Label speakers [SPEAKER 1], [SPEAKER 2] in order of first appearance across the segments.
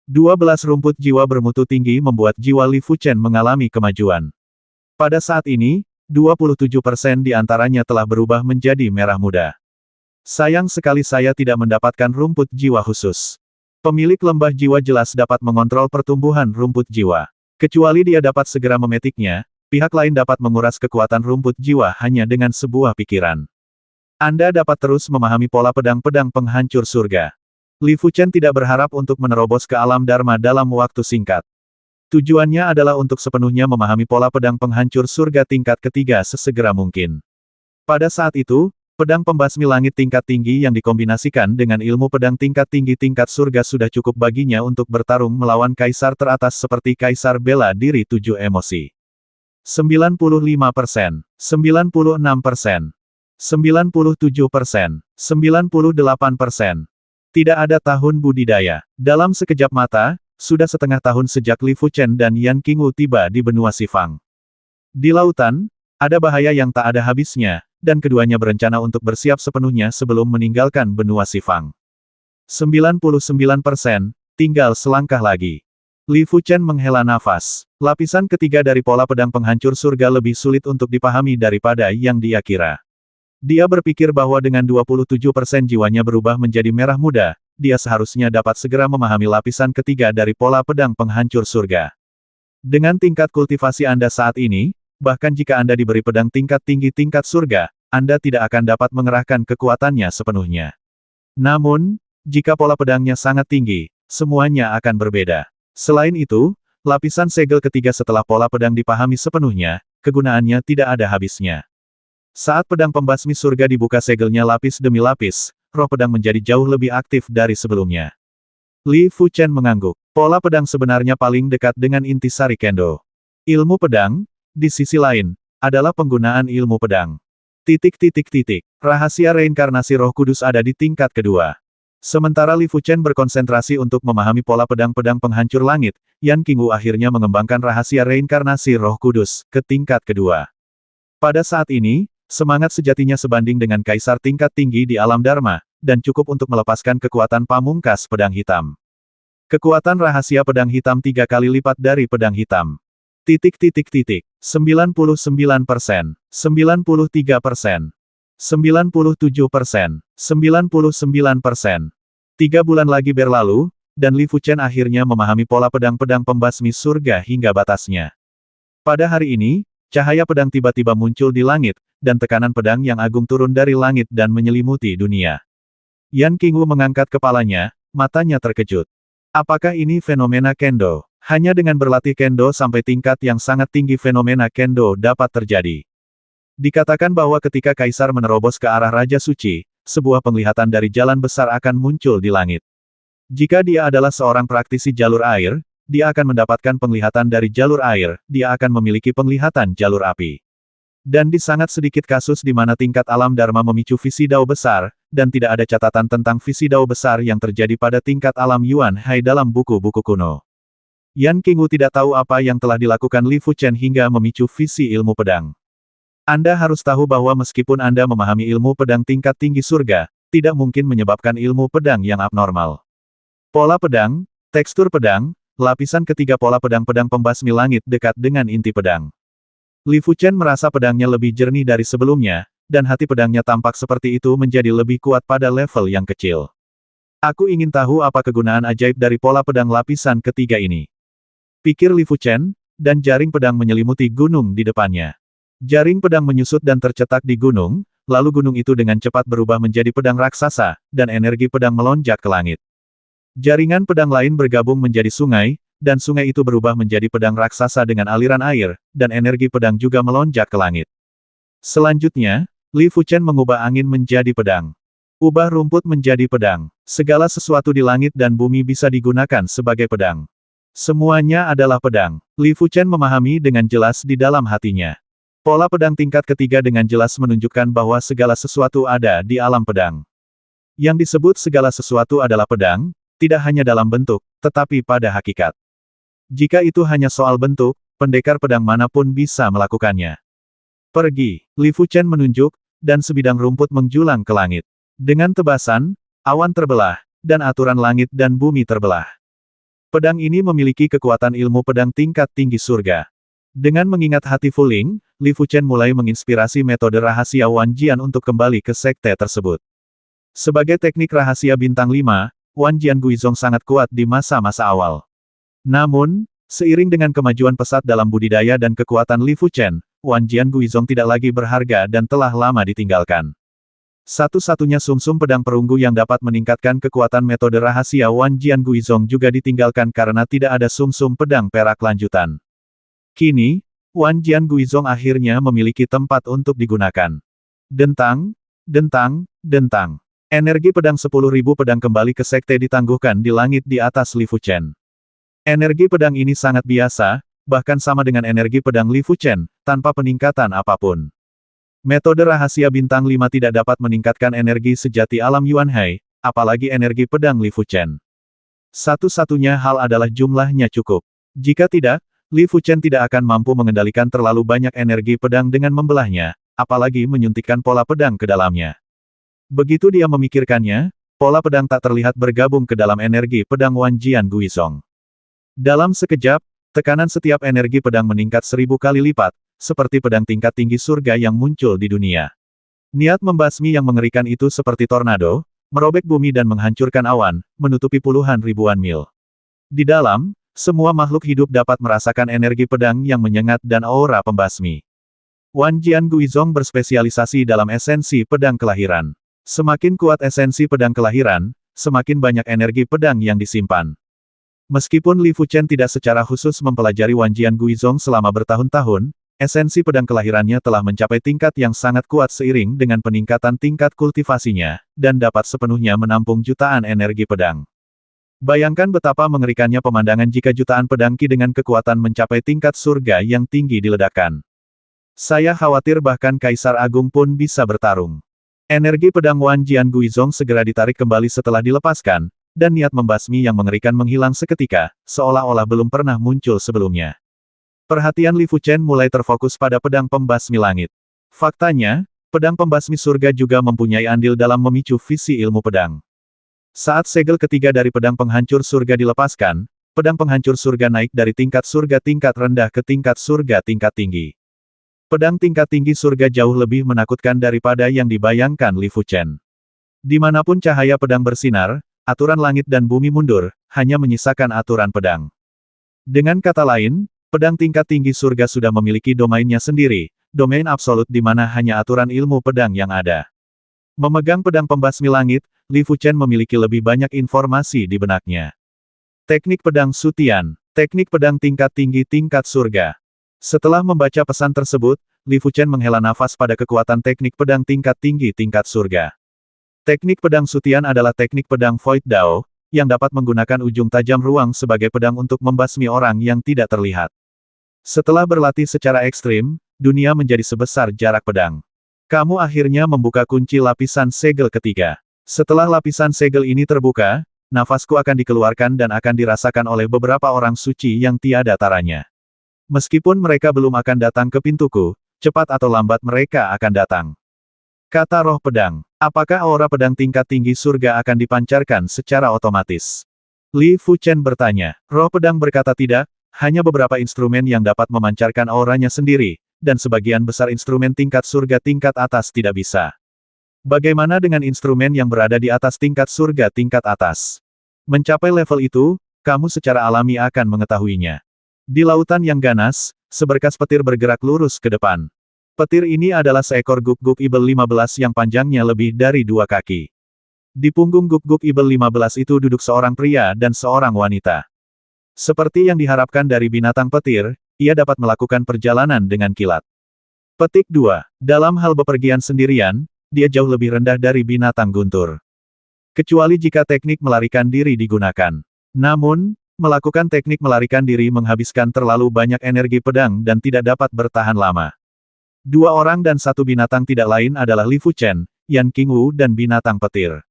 [SPEAKER 1] 12 rumput jiwa bermutu tinggi membuat jiwa Li Fuchen mengalami kemajuan. Pada saat ini, 27% di antaranya telah berubah menjadi merah muda. Sayang sekali saya tidak mendapatkan rumput jiwa khusus. Pemilik lembah jiwa jelas dapat mengontrol pertumbuhan rumput jiwa. Kecuali dia dapat segera memetiknya, pihak lain dapat menguras kekuatan rumput jiwa hanya dengan sebuah pikiran. Anda dapat terus memahami pola pedang-pedang penghancur surga. Li Fuchen tidak berharap untuk menerobos ke alam Dharma dalam waktu singkat. Tujuannya adalah untuk sepenuhnya memahami pola pedang penghancur surga tingkat ketiga sesegera mungkin. Pada saat itu, pedang pembasmi langit tingkat tinggi yang dikombinasikan dengan ilmu pedang tingkat tinggi tingkat surga sudah cukup baginya untuk bertarung melawan kaisar teratas seperti kaisar bela diri 7 emosi. 95%, 96%, 97%, 98%. Tidak ada tahun budidaya. Dalam sekejap mata, sudah setengah tahun sejak Li Fuchen dan Yan Qingwu tiba di benua Sifang. Di lautan, ada bahaya yang tak ada habisnya, dan keduanya berencana untuk bersiap sepenuhnya sebelum meninggalkan benua Sifang. 99%, tinggal selangkah lagi. Li Fuchen menghela nafas. Lapisan ketiga dari pola pedang penghancur surga lebih sulit untuk dipahami daripada yang dia kira. Dia berpikir bahwa dengan 27% jiwanya berubah menjadi merah muda, dia seharusnya dapat segera memahami lapisan ketiga dari pola pedang penghancur surga. Dengan tingkat kultivasi Anda saat ini, bahkan jika Anda diberi pedang tingkat tinggi tingkat surga, Anda tidak akan dapat mengerahkan kekuatannya sepenuhnya. Namun, jika pola pedangnya sangat tinggi, semuanya akan berbeda. Selain itu, lapisan segel ketiga setelah pola pedang dipahami sepenuhnya, kegunaannya tidak ada habisnya. Saat pedang pembasmi surga dibuka segelnya lapis demi lapis, roh pedang menjadi jauh lebih aktif dari sebelumnya. Li Fuchen mengangguk. Pola pedang sebenarnya paling dekat dengan intisari kendo. Ilmu pedang, di sisi lain, adalah penggunaan ilmu pedang. Rahasia reinkarnasi roh kudus ada di tingkat kedua. Sementara Li Fuchen berkonsentrasi untuk memahami pola pedang-pedang penghancur langit, Yan Qingwu akhirnya mengembangkan rahasia reinkarnasi roh kudus ke tingkat kedua. Pada saat ini, semangat sejatinya sebanding dengan kaisar tingkat tinggi di alam Dharma, dan cukup untuk melepaskan kekuatan pamungkas pedang hitam. Kekuatan rahasia pedang hitam 3 kali lipat dari pedang hitam. 99%, 93%, 97%, 99%. 3 bulan lagi berlalu, dan Li Fuchen akhirnya memahami pola pedang-pedang pembasmi surga hingga batasnya. Pada hari ini, cahaya pedang tiba-tiba muncul di langit, dan tekanan pedang yang agung turun dari langit dan menyelimuti dunia. Yan Qingwu mengangkat kepalanya, matanya terkejut. Apakah ini fenomena kendo? Hanya dengan berlatih kendo sampai tingkat yang sangat tinggi fenomena kendo dapat terjadi. Dikatakan bahwa ketika kaisar menerobos ke arah Raja Suci, sebuah penglihatan dari jalan besar akan muncul di langit. Jika dia adalah seorang praktisi jalur air, dia akan mendapatkan penglihatan dari jalur air, dia akan memiliki penglihatan jalur api. Dan di sangat sedikit kasus di mana tingkat alam Dharma memicu visi Dao besar, dan tidak ada catatan tentang visi Dao besar yang terjadi pada tingkat alam Yuan Hai dalam buku-buku kuno. Yan Qingwu tidak tahu apa yang telah dilakukan Li Fuchen hingga memicu visi ilmu pedang. Anda harus tahu bahwa meskipun Anda memahami ilmu pedang tingkat tinggi surga, tidak mungkin menyebabkan ilmu pedang yang abnormal. Pola pedang, tekstur pedang, lapisan ketiga pola pedang-pedang pembasmi langit dekat dengan inti pedang. Li Fuchen merasa pedangnya lebih jernih dari sebelumnya, dan hati pedangnya tampak seperti itu menjadi lebih kuat pada level yang kecil. Aku ingin tahu apa kegunaan ajaib dari pola pedang lapisan ketiga ini. Pikir Li Fuchen, dan jaring pedang menyelimuti gunung di depannya. Jaring pedang menyusut dan tercetak di gunung, lalu gunung itu dengan cepat berubah menjadi pedang raksasa, dan energi pedang melonjak ke langit. Jaringan pedang lain bergabung menjadi sungai, dan sungai itu berubah menjadi pedang raksasa dengan aliran air, dan energi pedang juga melonjak ke langit. Selanjutnya, Li Fuchen mengubah angin menjadi pedang. Ubah rumput menjadi pedang. Segala sesuatu di langit dan bumi bisa digunakan sebagai pedang. Semuanya adalah pedang. Li Fuchen memahami dengan jelas di dalam hatinya. Pola pedang tingkat ketiga dengan jelas menunjukkan bahwa segala sesuatu ada di alam pedang. Yang disebut segala sesuatu adalah pedang, tidak hanya dalam bentuk, tetapi pada hakikat. Jika itu hanya soal bentuk, pendekar pedang manapun bisa melakukannya. Pergi, Li Fuchen menunjuk, dan sebidang rumput menjulang ke langit. Dengan tebasan, awan terbelah, dan aturan langit dan bumi terbelah. Pedang ini memiliki kekuatan ilmu pedang tingkat tinggi surga. Dengan mengingat hati Fuling, Li Fuchen mulai menginspirasi metode rahasia Wan Jian untuk kembali ke sekte tersebut. Sebagai teknik rahasia bintang 5, Wan Jian Guizhong sangat kuat di masa-masa awal. Namun, seiring dengan kemajuan pesat dalam budidaya dan kekuatan Li Fuchen, Wan Jian Guizhong tidak lagi berharga dan telah lama ditinggalkan. Satu-satunya sumsum pedang perunggu yang dapat meningkatkan kekuatan metode rahasia Wan Jian Guizhong juga ditinggalkan karena tidak ada sumsum pedang perak lanjutan. Kini, Wan Jian Guizhong akhirnya memiliki tempat untuk digunakan. Dentang, dentang, dentang. Energi pedang 10.000 pedang kembali ke sekte ditangguhkan di langit di atas Li Fuchen. Energi pedang ini sangat biasa, bahkan sama dengan energi pedang Li Fuchen, tanpa peningkatan apapun. Metode rahasia bintang 5 tidak dapat meningkatkan energi sejati alam Yuan Hai, apalagi energi pedang Li Fuchen. Satu-satunya hal adalah jumlahnya cukup. Jika tidak, Li Fuchen tidak akan mampu mengendalikan terlalu banyak energi pedang dengan membelahnya, apalagi menyuntikkan pola pedang ke dalamnya. Begitu dia memikirkannya, pola pedang tak terlihat bergabung ke dalam energi pedang Wan Jian Guizhong. Dalam sekejap, tekanan setiap energi pedang meningkat 1000 kali lipat, seperti pedang tingkat tinggi surga yang muncul di dunia. Niat membasmi yang mengerikan itu seperti tornado, merobek bumi dan menghancurkan awan, menutupi puluhan ribuan mil. Di dalam, semua makhluk hidup dapat merasakan energi pedang yang menyengat dan aura pembasmi. Wan Jian Guizhong berspesialisasi dalam esensi pedang kelahiran. Semakin kuat esensi pedang kelahiran, semakin banyak energi pedang yang disimpan. Meskipun Li Fuchen tidak secara khusus mempelajari Wan Jian Guizhong selama bertahun-tahun, esensi pedang kelahirannya telah mencapai tingkat yang sangat kuat seiring dengan peningkatan tingkat kultivasinya, dan dapat sepenuhnya menampung jutaan energi pedang. Bayangkan betapa mengerikannya pemandangan jika jutaan pedang Qi dengan kekuatan mencapai tingkat surga yang tinggi diledakkan. Saya khawatir bahkan Kaisar Agung pun bisa bertarung. Energi pedang Wan Jian Guizhong segera ditarik kembali setelah dilepaskan, dan niat membasmi yang mengerikan menghilang seketika, seolah-olah belum pernah muncul sebelumnya. Perhatian Li Fuchen mulai terfokus pada pedang pembasmi langit. Faktanya, pedang pembasmi surga juga mempunyai andil dalam memicu visi ilmu pedang. Saat segel ketiga dari pedang penghancur surga dilepaskan, pedang penghancur surga naik dari tingkat surga tingkat rendah ke tingkat surga tingkat tinggi. Pedang tingkat tinggi surga jauh lebih menakutkan daripada yang dibayangkan Li Fuchen. Dimanapun cahaya pedang bersinar, aturan langit dan bumi mundur, hanya menyisakan aturan pedang. Dengan kata lain, pedang tingkat tinggi surga sudah memiliki domainnya sendiri, domain absolut di mana hanya aturan ilmu pedang yang ada. Memegang pedang pembasmi langit, Li Fuchen memiliki lebih banyak informasi di benaknya. Teknik pedang Sutian, teknik pedang tingkat tinggi tingkat surga. Setelah membaca pesan tersebut, Li Fuchen menghela nafas pada kekuatan teknik pedang tingkat tinggi tingkat surga. Teknik pedang Sutian adalah teknik pedang Void Dao, yang dapat menggunakan ujung tajam ruang sebagai pedang untuk membasmi orang yang tidak terlihat. Setelah berlatih secara ekstrim, dunia menjadi sebesar jarak pedang. Kamu akhirnya membuka kunci lapisan segel ketiga. Setelah lapisan segel ini terbuka, nafasku akan dikeluarkan dan akan dirasakan oleh beberapa orang suci yang tiada taranya. Meskipun mereka belum akan datang ke pintuku, cepat atau lambat mereka akan datang. Kata roh pedang, apakah aura pedang tingkat tinggi surga akan dipancarkan secara otomatis? Li Fuchen bertanya. Roh pedang berkata tidak, hanya beberapa instrumen yang dapat memancarkan auranya sendiri, dan sebagian besar instrumen tingkat surga tingkat atas tidak bisa. Bagaimana dengan instrumen yang berada di atas tingkat surga tingkat atas? Mencapai level itu, kamu secara alami akan mengetahuinya. Di lautan yang ganas, seberkas petir bergerak lurus ke depan. Petir ini adalah seekor guk-guk ibel 15 yang panjangnya lebih dari 2 kaki. Di punggung guk-guk ibel 15 itu duduk seorang pria dan seorang wanita. Seperti yang diharapkan dari binatang petir, ia dapat melakukan perjalanan dengan kilat. Petik 2. Dalam hal bepergian sendirian, dia jauh lebih rendah dari binatang guntur. Kecuali jika teknik melarikan diri digunakan. Namun, melakukan teknik melarikan diri menghabiskan terlalu banyak energi pedang dan tidak dapat bertahan lama. 2 orang dan 1 binatang tidak lain adalah Li Fuchen, Yan Qingwu dan binatang petir.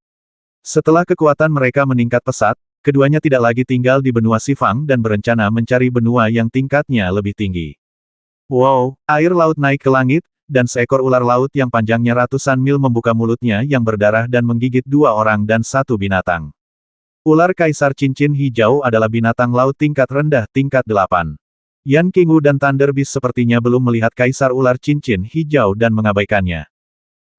[SPEAKER 1] Setelah kekuatan mereka meningkat pesat, keduanya tidak lagi tinggal di benua Sifang dan berencana mencari benua yang tingkatnya lebih tinggi. Wow, air laut naik ke langit, dan seekor ular laut yang panjangnya ratusan mil membuka mulutnya yang berdarah dan menggigit 2 orang dan 1 binatang. Ular Kaisar Cincin Hijau adalah binatang laut tingkat rendah tingkat 8. Yan Qingwu dan Thunder Beast sepertinya belum melihat Kaisar Ular Cincin Hijau dan mengabaikannya.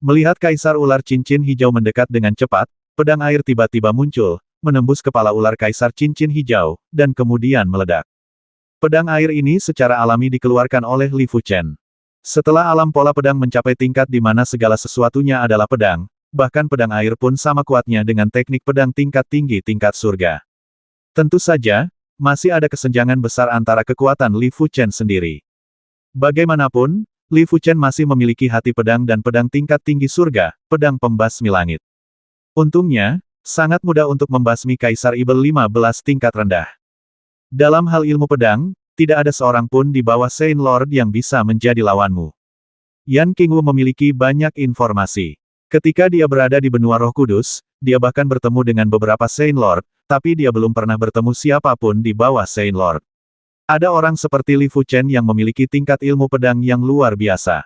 [SPEAKER 1] Melihat Kaisar Ular Cincin Hijau mendekat dengan cepat, pedang air tiba-tiba muncul, menembus kepala ular Kaisar Cincin Hijau, dan kemudian meledak. Pedang air ini secara alami dikeluarkan oleh Li Fuchen. Setelah alam pola pedang mencapai tingkat di mana segala sesuatunya adalah pedang, bahkan pedang air pun sama kuatnya dengan teknik pedang tingkat tinggi tingkat surga. Tentu saja, masih ada kesenjangan besar antara kekuatan Li Fuchen sendiri. Bagaimanapun, Li Fuchen masih memiliki hati pedang dan pedang tingkat tinggi surga, pedang pembasmi langit. Untungnya, sangat mudah untuk membasmi Kaisar Ibel 15 tingkat rendah. Dalam hal ilmu pedang, tidak ada seorang pun di bawah Saint Lord yang bisa menjadi lawanmu. Yan Qingwu memiliki banyak informasi. Ketika dia berada di benua Roh Kudus, dia bahkan bertemu dengan beberapa Saint Lord, tapi dia belum pernah bertemu siapapun di bawah Saint Lord. Ada orang seperti Li Fuchen yang memiliki tingkat ilmu pedang yang luar biasa.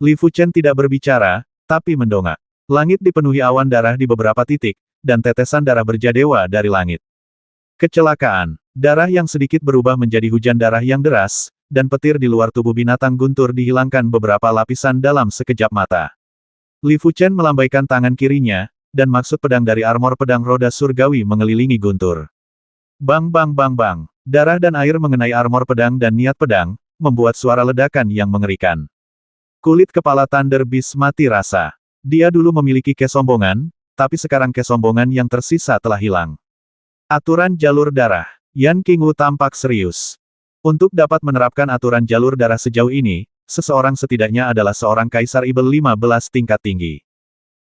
[SPEAKER 1] Li Fuchen tidak berbicara, tapi mendongak. Langit dipenuhi awan darah di beberapa titik, dan tetesan darah berjadewa dari langit. Kecelakaan. Darah yang sedikit berubah menjadi hujan darah yang deras, dan petir di luar tubuh binatang guntur dihilangkan beberapa lapisan dalam sekejap mata. Li Fuchen melambaikan tangan kirinya, dan maksud pedang dari armor pedang roda surgawi mengelilingi guntur. Bang bang bang bang. Darah dan air mengenai armor pedang dan niat pedang, membuat suara ledakan yang mengerikan. Kulit kepala Thunder Beast mati rasa. Dia dulu memiliki kesombongan, tapi sekarang kesombongan yang tersisa telah hilang. Aturan jalur darah. Yan Qingwu tampak serius. Untuk dapat menerapkan aturan jalur darah sejauh ini, seseorang setidaknya adalah seorang Kaisar Ibel 15 tingkat tinggi.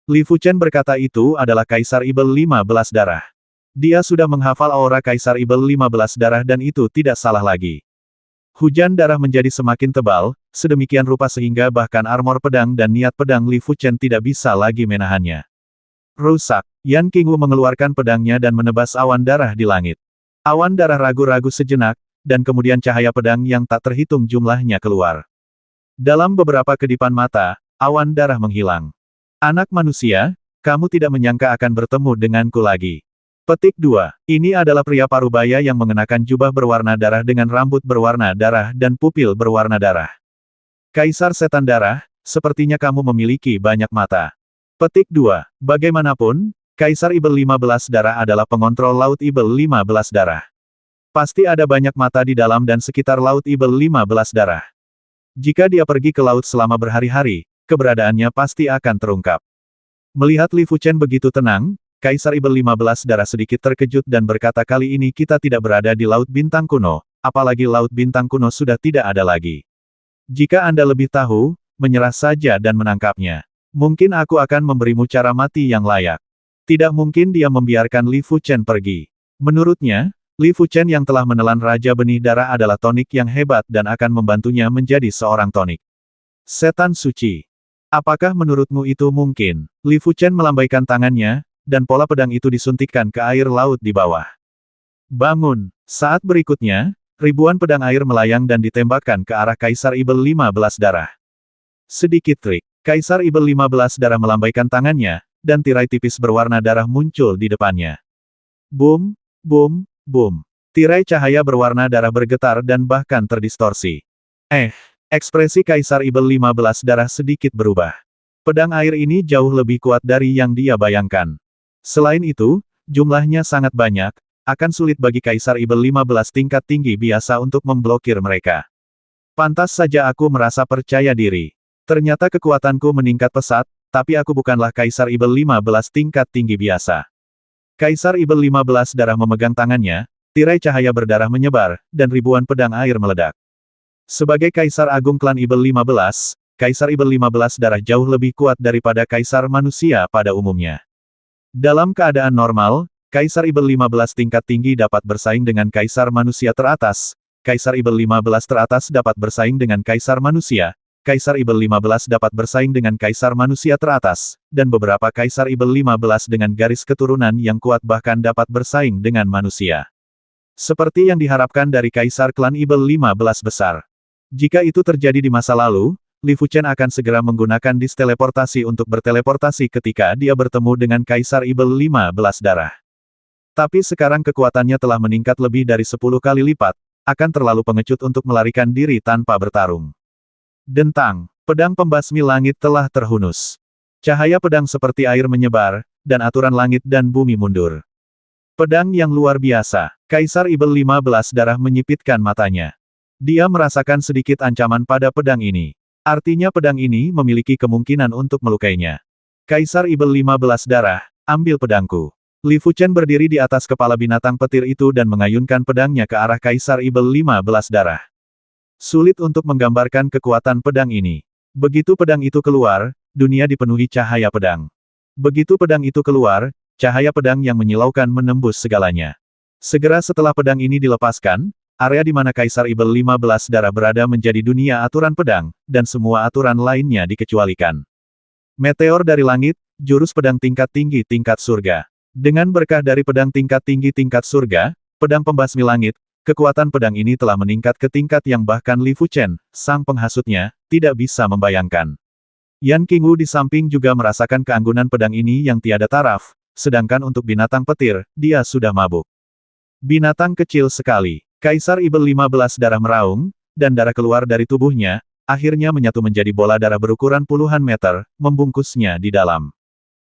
[SPEAKER 1] Li Fuchen berkata itu adalah Kaisar Ibel 15 darah. Dia sudah menghafal aura Kaisar Ibel 15 darah dan itu tidak salah lagi. Hujan darah menjadi semakin tebal, sedemikian rupa sehingga bahkan armor pedang dan niat pedang Li Fuchen tidak bisa lagi menahannya. Rusak. Yan Qingwu mengeluarkan pedangnya dan menebas awan darah di langit. Awan darah ragu-ragu sejenak, dan kemudian cahaya pedang yang tak terhitung jumlahnya keluar. Dalam beberapa kedipan mata, awan darah menghilang. Anak manusia, kamu tidak menyangka akan bertemu denganku lagi. Petik 2. Ini adalah pria parubaya yang mengenakan jubah berwarna darah dengan rambut berwarna darah dan pupil berwarna darah. Kaisar Setan Darah, sepertinya kamu memiliki banyak mata. Petik 2. Bagaimanapun, Kaisar Ibel 15 darah adalah pengontrol Laut Ibel 15 darah. Pasti ada banyak mata di dalam dan sekitar Laut Ibel 15 darah. Jika dia pergi ke laut selama berhari-hari, keberadaannya pasti akan terungkap. Melihat Li Fuchen begitu tenang, Kaisar Ibel 15 darah sedikit terkejut dan berkata kali ini kita tidak berada di Laut Bintang Kuno, apalagi Laut Bintang Kuno sudah tidak ada lagi. Jika Anda lebih tahu, menyerah saja dan menangkapnya. Mungkin aku akan memberimu cara mati yang layak. Tidak mungkin dia membiarkan Li Fuchen pergi. Menurutnya, Li Fuchen yang telah menelan Raja Benih Darah adalah tonik yang hebat dan akan membantunya menjadi seorang tonik. Setan Suci. Apakah menurutmu itu mungkin? Li Fuchen melambaikan tangannya, dan pola pedang itu disuntikkan ke air laut di bawah. Bangun. Saat berikutnya, ribuan pedang air melayang dan ditembakkan ke arah Kaisar Ibel 15 darah. Sedikit trik. Kaisar Ibel 15 darah melambaikan tangannya, dan tirai tipis berwarna darah muncul di depannya. Boom, boom, boom. Tirai cahaya berwarna darah bergetar dan bahkan terdistorsi. Ekspresi Kaisar Ibel 15 darah sedikit berubah. Pedang air ini jauh lebih kuat dari yang dia bayangkan. Selain itu, jumlahnya sangat banyak, akan sulit bagi Kaisar Ibel 15 tingkat tinggi biasa untuk memblokir mereka. Pantas saja aku merasa percaya diri. Ternyata kekuatanku meningkat pesat, tapi aku bukanlah Kaisar Ibel 15 tingkat tinggi biasa. Kaisar Ibel 15 darah memegang tangannya, tirai cahaya berdarah menyebar, dan ribuan pedang air meledak. Sebagai Kaisar Agung Klan Ibel 15, Kaisar Ibel 15 darah jauh lebih kuat daripada Kaisar manusia pada umumnya. Dalam keadaan normal, Kaisar Ibel 15 tingkat tinggi dapat bersaing dengan Kaisar manusia teratas, Kaisar Ibel 15 teratas dapat bersaing dengan Kaisar manusia, Kaisar Ibel 15 dapat bersaing dengan Kaisar manusia teratas, dan beberapa Kaisar Ibel 15 dengan garis keturunan yang kuat bahkan dapat bersaing dengan manusia. Seperti yang diharapkan dari Kaisar Klan Ibel 15 besar. Jika itu terjadi di masa lalu, Li Fuchen akan segera menggunakan dis teleportasi untuk berteleportasi ketika dia bertemu dengan Kaisar Ibel 15 darah. Tapi sekarang kekuatannya telah meningkat lebih dari 10 kali lipat, akan terlalu pengecut untuk melarikan diri tanpa bertarung. Dentang, pedang pembasmi langit telah terhunus. Cahaya pedang seperti air menyebar, dan aturan langit dan bumi mundur. Pedang yang luar biasa. Kaisar Ibel 15 darah menyipitkan matanya. Dia merasakan sedikit ancaman pada pedang ini. Artinya pedang ini memiliki kemungkinan untuk melukainya. Kaisar Ibel 15 darah, ambil pedangku. Li Fuchen berdiri di atas kepala binatang petir itu dan mengayunkan pedangnya ke arah Kaisar Ibel 15 darah. Sulit untuk menggambarkan kekuatan pedang ini. Begitu pedang itu keluar, dunia dipenuhi cahaya pedang. Begitu pedang itu keluar, cahaya pedang yang menyilaukan menembus segalanya. Segera setelah pedang ini dilepaskan, area di mana Kaisar Ibel 15 darah berada menjadi dunia aturan pedang, dan semua aturan lainnya dikecualikan. Meteor dari langit, jurus pedang tingkat tinggi tingkat surga. Dengan berkah dari pedang tingkat tinggi tingkat surga, pedang pembasmi langit, kekuatan pedang ini telah meningkat ke tingkat yang bahkan Li Fuchen, sang penghasutnya, tidak bisa membayangkan. Yan Qingwu di samping juga merasakan keanggunan pedang ini yang tiada taraf, sedangkan untuk binatang petir, dia sudah mabuk. Binatang kecil sekali. Kaisar Ibel 15 darah meraung, dan darah keluar dari tubuhnya, akhirnya menyatu menjadi bola darah berukuran puluhan meter, membungkusnya di dalam.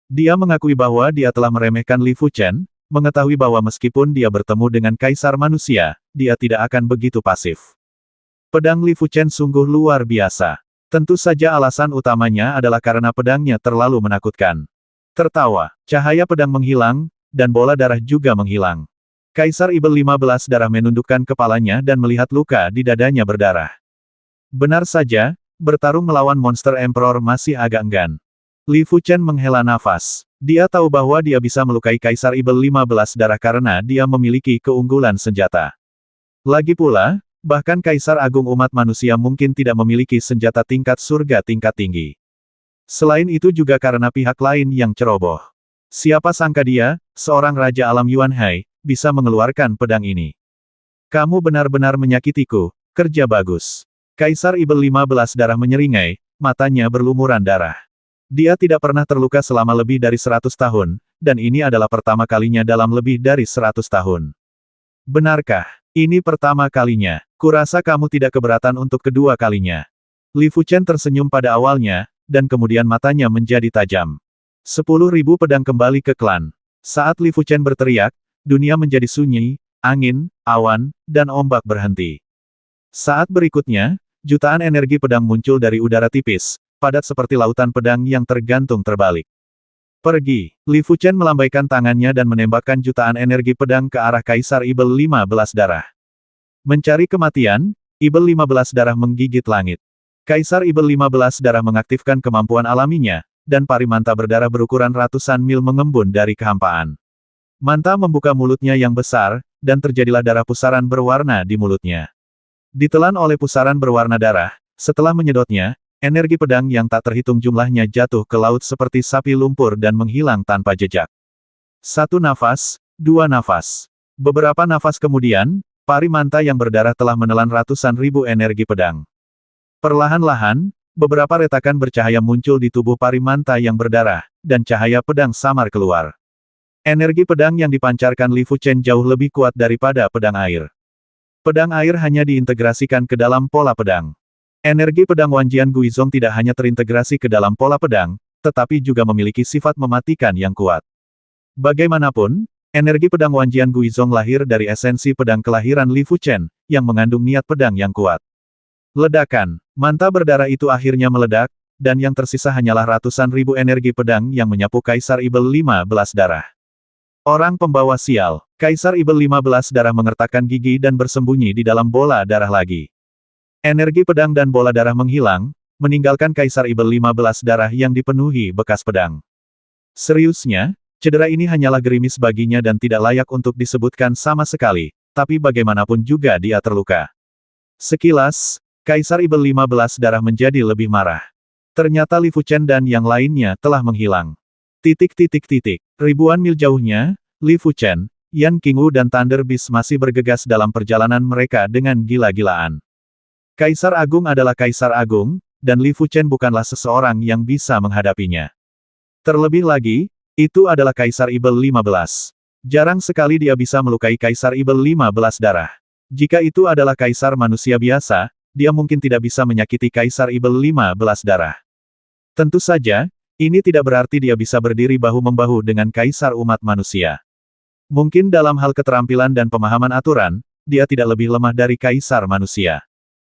[SPEAKER 1] Dia mengakui bahwa dia telah meremehkan Li Fuchen, mengetahui bahwa meskipun dia bertemu dengan Kaisar Manusia, dia tidak akan begitu pasif. Pedang Li Fuchen sungguh luar biasa. Tentu saja alasan utamanya adalah karena pedangnya terlalu menakutkan. Tertawa, cahaya pedang menghilang, dan bola darah juga menghilang. Kaisar Ibel 15 darah menundukkan kepalanya dan melihat luka di dadanya berdarah. Benar saja, bertarung melawan monster Emperor masih agak enggan. Li Fuchen menghela nafas. Dia tahu bahwa dia bisa melukai Kaisar Ibel 15 darah karena dia memiliki keunggulan senjata. Lagi pula, bahkan Kaisar Agung umat manusia mungkin tidak memiliki senjata tingkat surga tingkat tinggi. Selain itu juga karena pihak lain yang ceroboh. Siapa sangka dia, seorang Raja Alam Yuan Hai, bisa mengeluarkan pedang ini. Kamu benar-benar menyakitiku, kerja bagus. Kaisar Ibel 15 darah menyeringai, matanya berlumuran darah. Dia tidak pernah terluka selama lebih dari 100 tahun, dan ini adalah pertama kalinya dalam lebih dari 100 tahun. Benarkah? Ini pertama kalinya. Kurasa kamu tidak keberatan untuk kedua kalinya. Li Fuchen tersenyum pada awalnya, dan kemudian matanya menjadi tajam. 10.000 pedang kembali ke klan. Saat Li Fuchen berteriak, dunia menjadi sunyi, angin, awan, dan ombak berhenti. Saat berikutnya, jutaan energi pedang muncul dari udara tipis, padat seperti lautan pedang yang tergantung terbalik. Pergi. Li Fuchen melambaikan tangannya dan menembakkan jutaan energi pedang ke arah Kaisar Ibel 15 darah. Mencari kematian, Ibel 15 darah menggigit langit. Kaisar Ibel 15 darah mengaktifkan kemampuan alaminya, dan pari manta berdarah berukuran ratusan mil mengembun dari kehampaan. Manta membuka mulutnya yang besar, dan terjadilah darah pusaran berwarna di mulutnya. Ditelan oleh pusaran berwarna darah, setelah menyedotnya, energi pedang yang tak terhitung jumlahnya jatuh ke laut seperti sapi lumpur dan menghilang tanpa jejak. 1 nafas, 2 nafas. Beberapa nafas kemudian, pari manta yang berdarah telah menelan ratusan ribu energi pedang. Perlahan-lahan, beberapa retakan bercahaya muncul di tubuh pari manta yang berdarah, dan cahaya pedang samar keluar. Energi pedang yang dipancarkan Li Fuchen jauh lebih kuat daripada pedang air. Pedang air hanya diintegrasikan ke dalam pola pedang. Energi pedang Wanjian Guizhong tidak hanya terintegrasi ke dalam pola pedang, tetapi juga memiliki sifat mematikan yang kuat. Bagaimanapun, energi pedang Wanjian Guizhong lahir dari esensi pedang kelahiran Li Fuchen, yang mengandung niat pedang yang kuat. Ledakan, manta berdarah itu akhirnya meledak, dan yang tersisa hanyalah ratusan ribu energi pedang yang menyapu Kaisar Ibel 15 darah. Orang pembawa sial, Kaisar Ibel 15 darah mengertakkan gigi dan bersembunyi di dalam bola darah lagi. Energi pedang dan bola darah menghilang, meninggalkan Kaisar Ibel 15 darah yang dipenuhi bekas pedang. Seriusnya, cedera ini hanyalah gerimis baginya dan tidak layak untuk disebutkan sama sekali, tapi bagaimanapun juga dia terluka. Sekilas, Kaisar Ibel 15 darah menjadi lebih marah. Ternyata Li Fuchen dan yang lainnya telah menghilang. Ribuan mil jauhnya, Li Fuchen, Yan Qingwu dan Thunder Beast masih bergegas dalam perjalanan mereka dengan gila-gilaan. Kaisar Agung adalah Kaisar Agung, dan Li Fuchen bukanlah seseorang yang bisa menghadapinya. Terlebih lagi, itu adalah Kaisar Ibel 15. Jarang sekali dia bisa melukai Kaisar Ibel 15 darah. Jika itu adalah Kaisar manusia biasa, dia mungkin tidak bisa menyakiti Kaisar Ibel 15 darah. Tentu saja, ini tidak berarti dia bisa berdiri bahu-membahu dengan Kaisar umat manusia. Mungkin dalam hal keterampilan dan pemahaman aturan, dia tidak lebih lemah dari Kaisar manusia.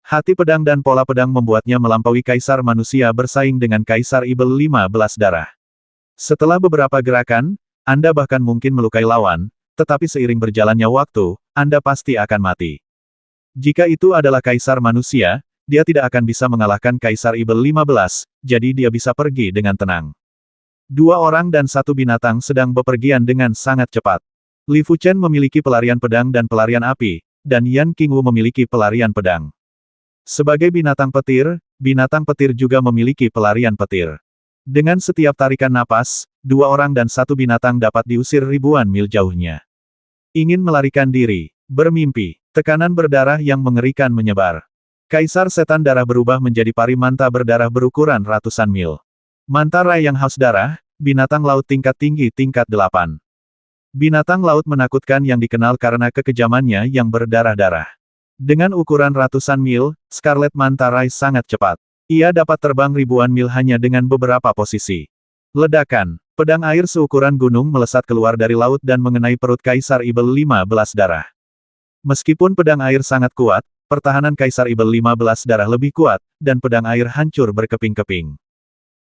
[SPEAKER 1] Hati pedang dan pola pedang membuatnya melampaui Kaisar manusia bersaing dengan Kaisar Ibel 15 darah. Setelah beberapa gerakan, Anda bahkan mungkin melukai lawan, tetapi seiring berjalannya waktu, Anda pasti akan mati. Jika itu adalah Kaisar manusia, dia tidak akan bisa mengalahkan Kaisar Ibel 15, jadi dia bisa pergi dengan tenang. Dua orang dan satu binatang sedang bepergian dengan sangat cepat. Li Fuchen memiliki pelarian pedang dan pelarian api, dan Yan Qingwu memiliki pelarian pedang. Sebagai binatang petir juga memiliki pelarian petir. Dengan setiap tarikan napas, dua orang dan satu binatang dapat diusir ribuan mil jauhnya. Ingin melarikan diri, bermimpi, tekanan berdarah yang mengerikan menyebar. Kaisar setan darah berubah menjadi pari manta berdarah berukuran ratusan mil. Manta Rai yang haus darah, binatang laut tingkat tinggi tingkat 8. Binatang laut menakutkan yang dikenal karena kekejamannya yang berdarah-darah. Dengan ukuran ratusan mil, Scarlet Manta Rai sangat cepat. Ia dapat terbang ribuan mil hanya dengan beberapa posisi. Ledakan, pedang air seukuran gunung melesat keluar dari laut dan mengenai perut Kaisar Ibel 15 darah. Meskipun pedang air sangat kuat, pertahanan Kaisar Ibel 15 darah lebih kuat, dan pedang air hancur berkeping-keping.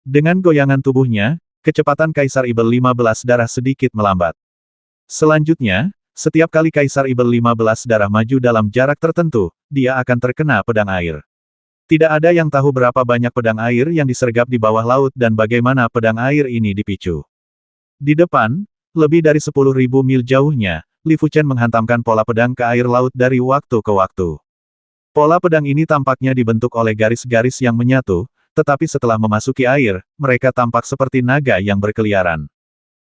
[SPEAKER 1] Dengan goyangan tubuhnya, kecepatan Kaisar Ibel 15 darah sedikit melambat. Selanjutnya, setiap kali Kaisar Ibel 15 darah maju dalam jarak tertentu, dia akan terkena pedang air. Tidak ada yang tahu berapa banyak pedang air yang disergap di bawah laut dan bagaimana pedang air ini dipicu. Di depan, lebih dari 10.000 mil jauhnya, Li Fuchen menghantamkan pola pedang ke air laut dari waktu ke waktu. Pola pedang ini tampaknya dibentuk oleh garis-garis yang menyatu, tetapi setelah memasuki air, mereka tampak seperti naga yang berkeliaran.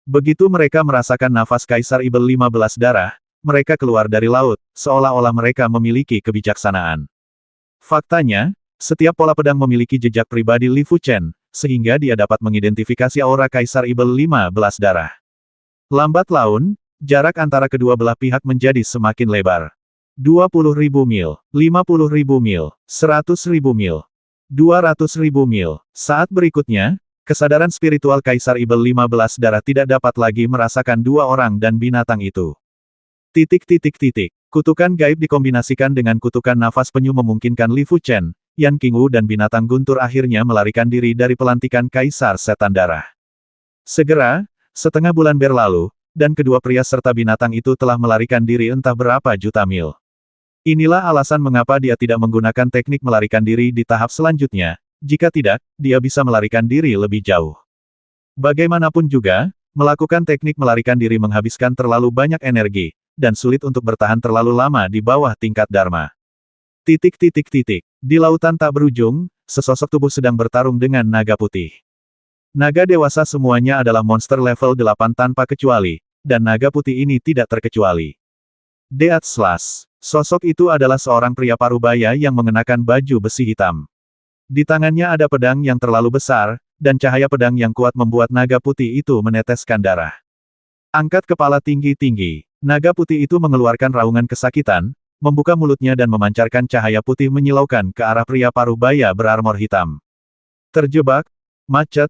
[SPEAKER 1] Begitu mereka merasakan nafas Kaisar Ibel 15 darah, mereka keluar dari laut, seolah-olah mereka memiliki kebijaksanaan. Faktanya, setiap pola pedang memiliki jejak pribadi Li Fuchen, sehingga dia dapat mengidentifikasi aura Kaisar Ibel 15 darah. Lambat laun, jarak antara kedua belah pihak menjadi semakin lebar. 20.000 mil, 50.000 mil, 100.000 mil, 200.000 mil. Saat berikutnya, kesadaran spiritual Kaisar Ibel 15 darah tidak dapat lagi merasakan dua orang dan binatang itu. Kutukan gaib dikombinasikan dengan kutukan nafas penyu memungkinkan Li Fuchen, Yan Qingwu dan binatang guntur akhirnya melarikan diri dari pelantikan Kaisar Setan Darah. Segera, setengah bulan berlalu, dan kedua pria serta binatang itu telah melarikan diri entah berapa juta mil. Inilah alasan mengapa dia tidak menggunakan teknik melarikan diri di tahap selanjutnya, jika tidak, dia bisa melarikan diri lebih jauh. Bagaimanapun juga, melakukan teknik melarikan diri menghabiskan terlalu banyak energi, dan sulit untuk bertahan terlalu lama di bawah tingkat Dharma. Di lautan tak berujung, sesosok tubuh sedang bertarung dengan naga putih. Naga dewasa semuanya adalah monster level 8 tanpa kecuali, dan naga putih ini tidak terkecuali. Deat Slash. Sosok itu adalah seorang pria parubaya yang mengenakan baju besi hitam. Di tangannya ada pedang yang terlalu besar, dan cahaya pedang yang kuat membuat naga putih itu meneteskan darah. Angkat kepala tinggi-tinggi, naga putih itu mengeluarkan raungan kesakitan, membuka mulutnya dan memancarkan cahaya putih menyilaukan ke arah pria parubaya berarmor hitam. Terjebak, macet.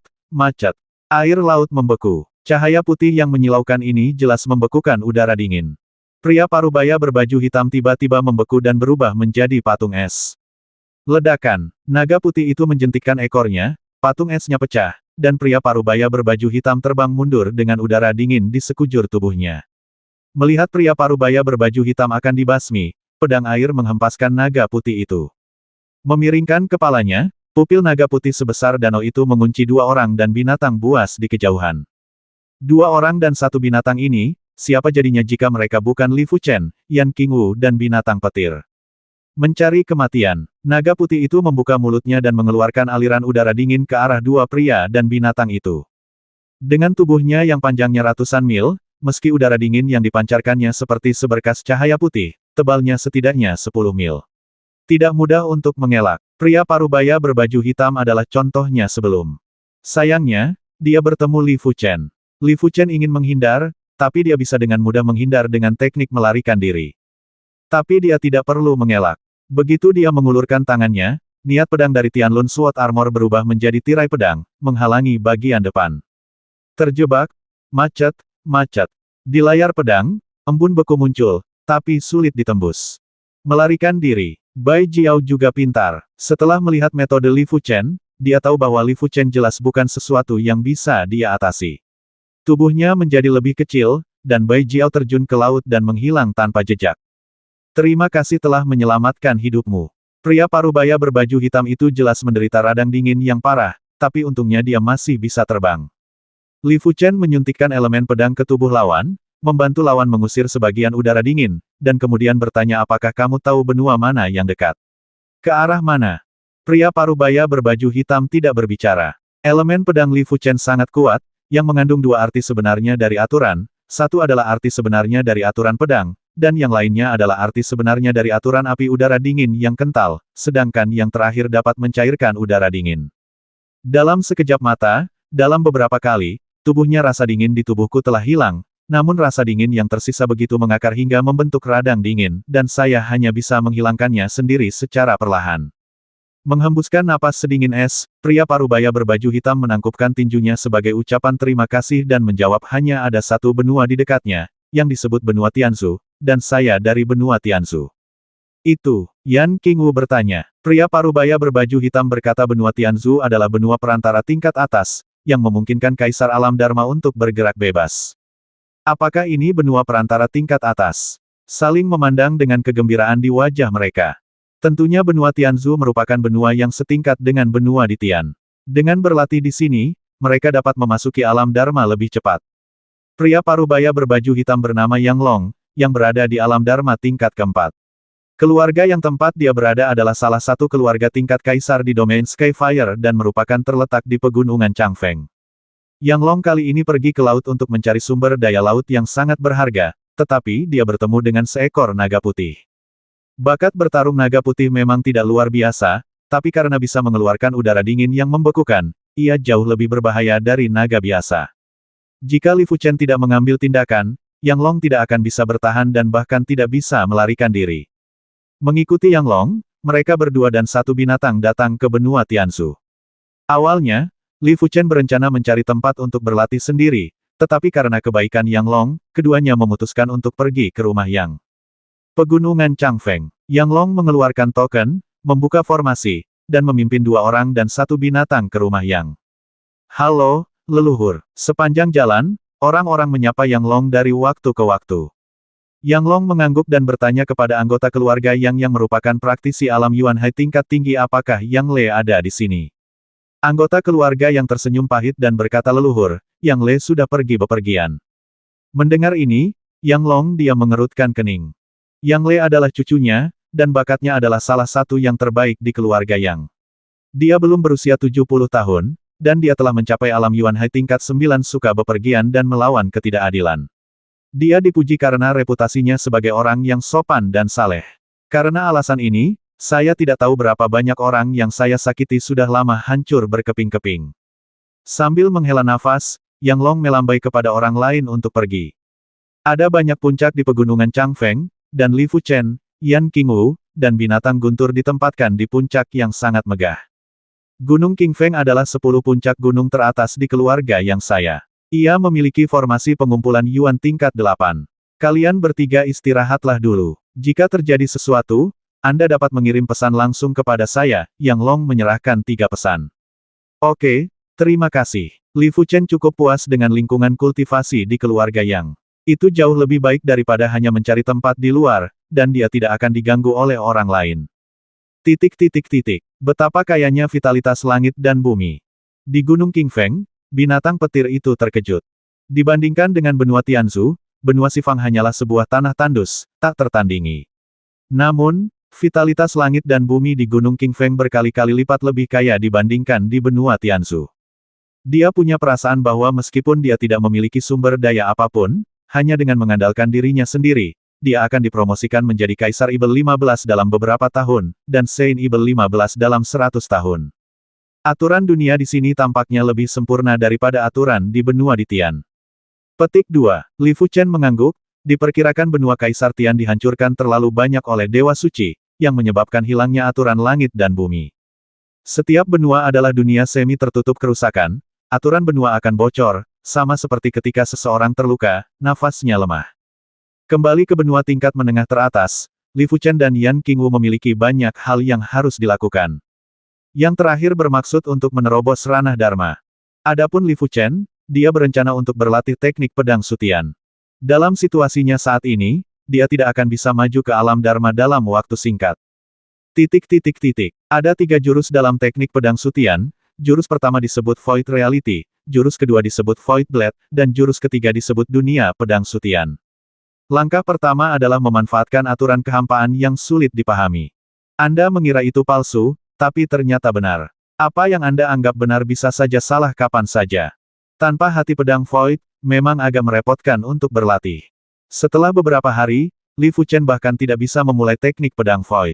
[SPEAKER 1] Air laut membeku. Cahaya putih yang menyilaukan ini jelas membekukan udara dingin. Pria parubaya berbaju hitam tiba-tiba membeku dan berubah menjadi patung es. Ledakan, naga putih itu menjentikkan ekornya, patung esnya pecah, dan pria parubaya berbaju hitam terbang mundur dengan udara dingin di sekujur tubuhnya. Melihat pria parubaya berbaju hitam akan dibasmi, pedang air menghempaskan naga putih itu. Memiringkan kepalanya, pupil naga putih sebesar danau itu mengunci dua orang dan binatang buas di kejauhan. Dua orang dan satu binatang ini, siapa jadinya jika mereka bukan Li Fuchen, Yan Qingwu dan binatang petir? Mencari kematian, naga putih itu membuka mulutnya dan mengeluarkan aliran udara dingin ke arah dua pria dan binatang itu. Dengan tubuhnya yang panjangnya ratusan mil, meski udara dingin yang dipancarkannya seperti seberkas cahaya putih, tebalnya setidaknya 10 mil. Tidak mudah untuk mengelak. Pria parubaya berbaju hitam adalah contohnya sebelum. Sayangnya, dia bertemu Li Fuchen. Li Fuchen ingin menghindar, tapi dia bisa dengan mudah menghindar dengan teknik melarikan diri. Tapi dia tidak perlu mengelak. Begitu dia mengulurkan tangannya, niat pedang dari Tianlun Sword Armor berubah menjadi tirai pedang, menghalangi bagian depan. Terjebak, macet, macet. Di layar pedang, embun beku muncul, tapi sulit ditembus. Melarikan diri. Bai Jiao juga pintar. Setelah melihat metode Li Fuchen, dia tahu bahwa Li Fuchen jelas bukan sesuatu yang bisa dia atasi. Tubuhnya menjadi lebih kecil, dan Bai Jiao terjun ke laut dan menghilang tanpa jejak. Terima kasih telah menyelamatkan hidupmu. Pria parubaya berbaju hitam itu jelas menderita radang dingin yang parah, tapi untungnya dia masih bisa terbang. Li Fuchen menyuntikkan elemen pedang ke tubuh lawan, membantu lawan mengusir sebagian udara dingin, dan kemudian bertanya apakah kamu tahu benua mana yang dekat? Ke arah mana? Pria parubaya berbaju hitam tidak berbicara. Elemen pedang Li Fuchen sangat kuat, yang mengandung dua arti sebenarnya dari aturan, satu adalah arti sebenarnya dari aturan pedang, dan yang lainnya adalah arti sebenarnya dari aturan api udara dingin yang kental, sedangkan yang terakhir dapat mencairkan udara dingin. Dalam sekejap mata, dalam beberapa kali, tubuhnya rasa dingin di tubuhku telah hilang, namun rasa dingin yang tersisa begitu mengakar hingga membentuk radang dingin, dan saya hanya bisa menghilangkannya sendiri secara perlahan. Menghembuskan napas sedingin es, pria parubaya berbaju hitam menangkupkan tinjunya sebagai ucapan terima kasih dan menjawab hanya ada satu benua di dekatnya, yang disebut benua Tianzu, dan saya dari benua Tianzu. Itu, Yan Qingwu bertanya. Pria parubaya berbaju hitam berkata benua Tianzu adalah benua perantara tingkat atas, yang memungkinkan Kaisar Alam Dharma untuk bergerak bebas. Apakah ini benua perantara tingkat atas? Saling memandang dengan kegembiraan di wajah mereka. Tentunya benua Tianzu merupakan benua yang setingkat dengan benua di Tian. Dengan berlatih di sini, mereka dapat memasuki alam Dharma lebih cepat. Pria parubaya berbaju hitam bernama Yang Long, yang berada di alam Dharma tingkat keempat. Keluarga yang tempat dia berada adalah salah satu keluarga tingkat kaisar di domain Skyfire dan merupakan terletak di pegunungan Changfeng. Yang Long kali ini pergi ke laut untuk mencari sumber daya laut yang sangat berharga, tetapi dia bertemu dengan seekor naga putih. Bakat bertarung naga putih memang tidak luar biasa, tapi karena bisa mengeluarkan udara dingin yang membekukan, ia jauh lebih berbahaya dari naga biasa. Jika Li Fuchen tidak mengambil tindakan, Yang Long tidak akan bisa bertahan dan bahkan tidak bisa melarikan diri. Mengikuti Yang Long, mereka berdua dan satu binatang datang ke benua Tianzu. Awalnya, Li Fuchen berencana mencari tempat untuk berlatih sendiri, tetapi karena kebaikan Yang Long, keduanya memutuskan untuk pergi ke rumah Yang. Pegunungan Changfeng. Yang Long mengeluarkan token, membuka formasi, dan memimpin dua orang dan satu binatang ke rumah Yang. Halo, leluhur. Sepanjang jalan, orang-orang menyapa Yang Long dari waktu ke waktu. Yang Long mengangguk dan bertanya kepada anggota keluarga yang merupakan praktisi alam Yuan Hai tingkat tinggi apakah Yang Le ada di sini. Anggota keluarga yang tersenyum pahit dan berkata leluhur, Yang Le sudah pergi bepergian. Mendengar ini, Yang Long diam mengerutkan kening. Yang Le adalah cucunya, dan bakatnya adalah salah satu yang terbaik di keluarga Yang. Dia belum berusia 70 tahun, dan dia telah mencapai alam Yuan Hai tingkat 9 suka bepergian dan melawan ketidakadilan. Dia dipuji karena reputasinya sebagai orang yang sopan dan saleh. Karena alasan ini, saya tidak tahu berapa banyak orang yang saya sakiti sudah lama hancur berkeping-keping. Sambil menghela nafas, Yang Long melambai kepada orang lain untuk pergi. Ada banyak puncak di pegunungan Changfeng, dan Li Fuchen, Yan Qingwu, dan binatang guntur ditempatkan di puncak yang sangat megah. Gunung Qingfeng adalah 10 puncak gunung teratas di keluarga yang saya. Ia memiliki formasi pengumpulan Yuan tingkat 8. Kalian bertiga istirahatlah dulu. Jika terjadi sesuatu, Anda dapat mengirim pesan langsung kepada saya. Yang Long menyerahkan 3 pesan. Oke, terima kasih. Li Fuchen cukup puas dengan lingkungan kultivasi di keluarga Yang. Itu jauh lebih baik daripada hanya mencari tempat di luar, dan dia tidak akan diganggu oleh orang lain. Betapa kayanya vitalitas langit dan bumi. Di Gunung Qingfeng, binatang petir itu terkejut. Dibandingkan dengan benua Tianzu, benua Xifang hanyalah sebuah tanah tandus, tak tertandingi. Namun, vitalitas langit dan bumi di Gunung Qingfeng berkali-kali lipat lebih kaya dibandingkan di benua Tianzu. Dia punya perasaan bahwa meskipun dia tidak memiliki sumber daya apapun, hanya dengan mengandalkan dirinya sendiri, dia akan dipromosikan menjadi Kaisar Ibel 15 dalam beberapa tahun, dan Saint Ibel 15 dalam 100 tahun. Aturan dunia di sini tampaknya lebih sempurna daripada aturan di benua di Tian. Petik 2. Li Fuchen mengangguk, diperkirakan benua Kaisar Tian dihancurkan terlalu banyak oleh Dewa Suci, yang menyebabkan hilangnya aturan langit dan bumi. Setiap benua adalah dunia semi tertutup kerusakan, aturan benua akan bocor, sama seperti ketika seseorang terluka, nafasnya lemah. Kembali ke benua tingkat menengah teratas, Li Fuchen dan Yan Qingwu memiliki banyak hal yang harus dilakukan. Yang terakhir bermaksud untuk menerobos ranah Dharma. Adapun Li Fuchen, dia berencana untuk berlatih teknik pedang Sutian. Dalam situasinya saat ini, dia tidak akan bisa maju ke alam Dharma dalam waktu singkat. Ada 3 jurus dalam teknik pedang Sutian, jurus pertama disebut Void Reality, jurus kedua disebut Void Blade, dan jurus ketiga disebut Dunia Pedang Sutian. Langkah pertama adalah memanfaatkan aturan kehampaan yang sulit dipahami. Anda mengira itu palsu, tapi ternyata benar. Apa yang Anda anggap benar bisa saja salah kapan saja. Tanpa hati pedang Void, memang agak merepotkan untuk berlatih. Setelah beberapa hari, Li Fuchen bahkan tidak bisa memulai teknik pedang Void.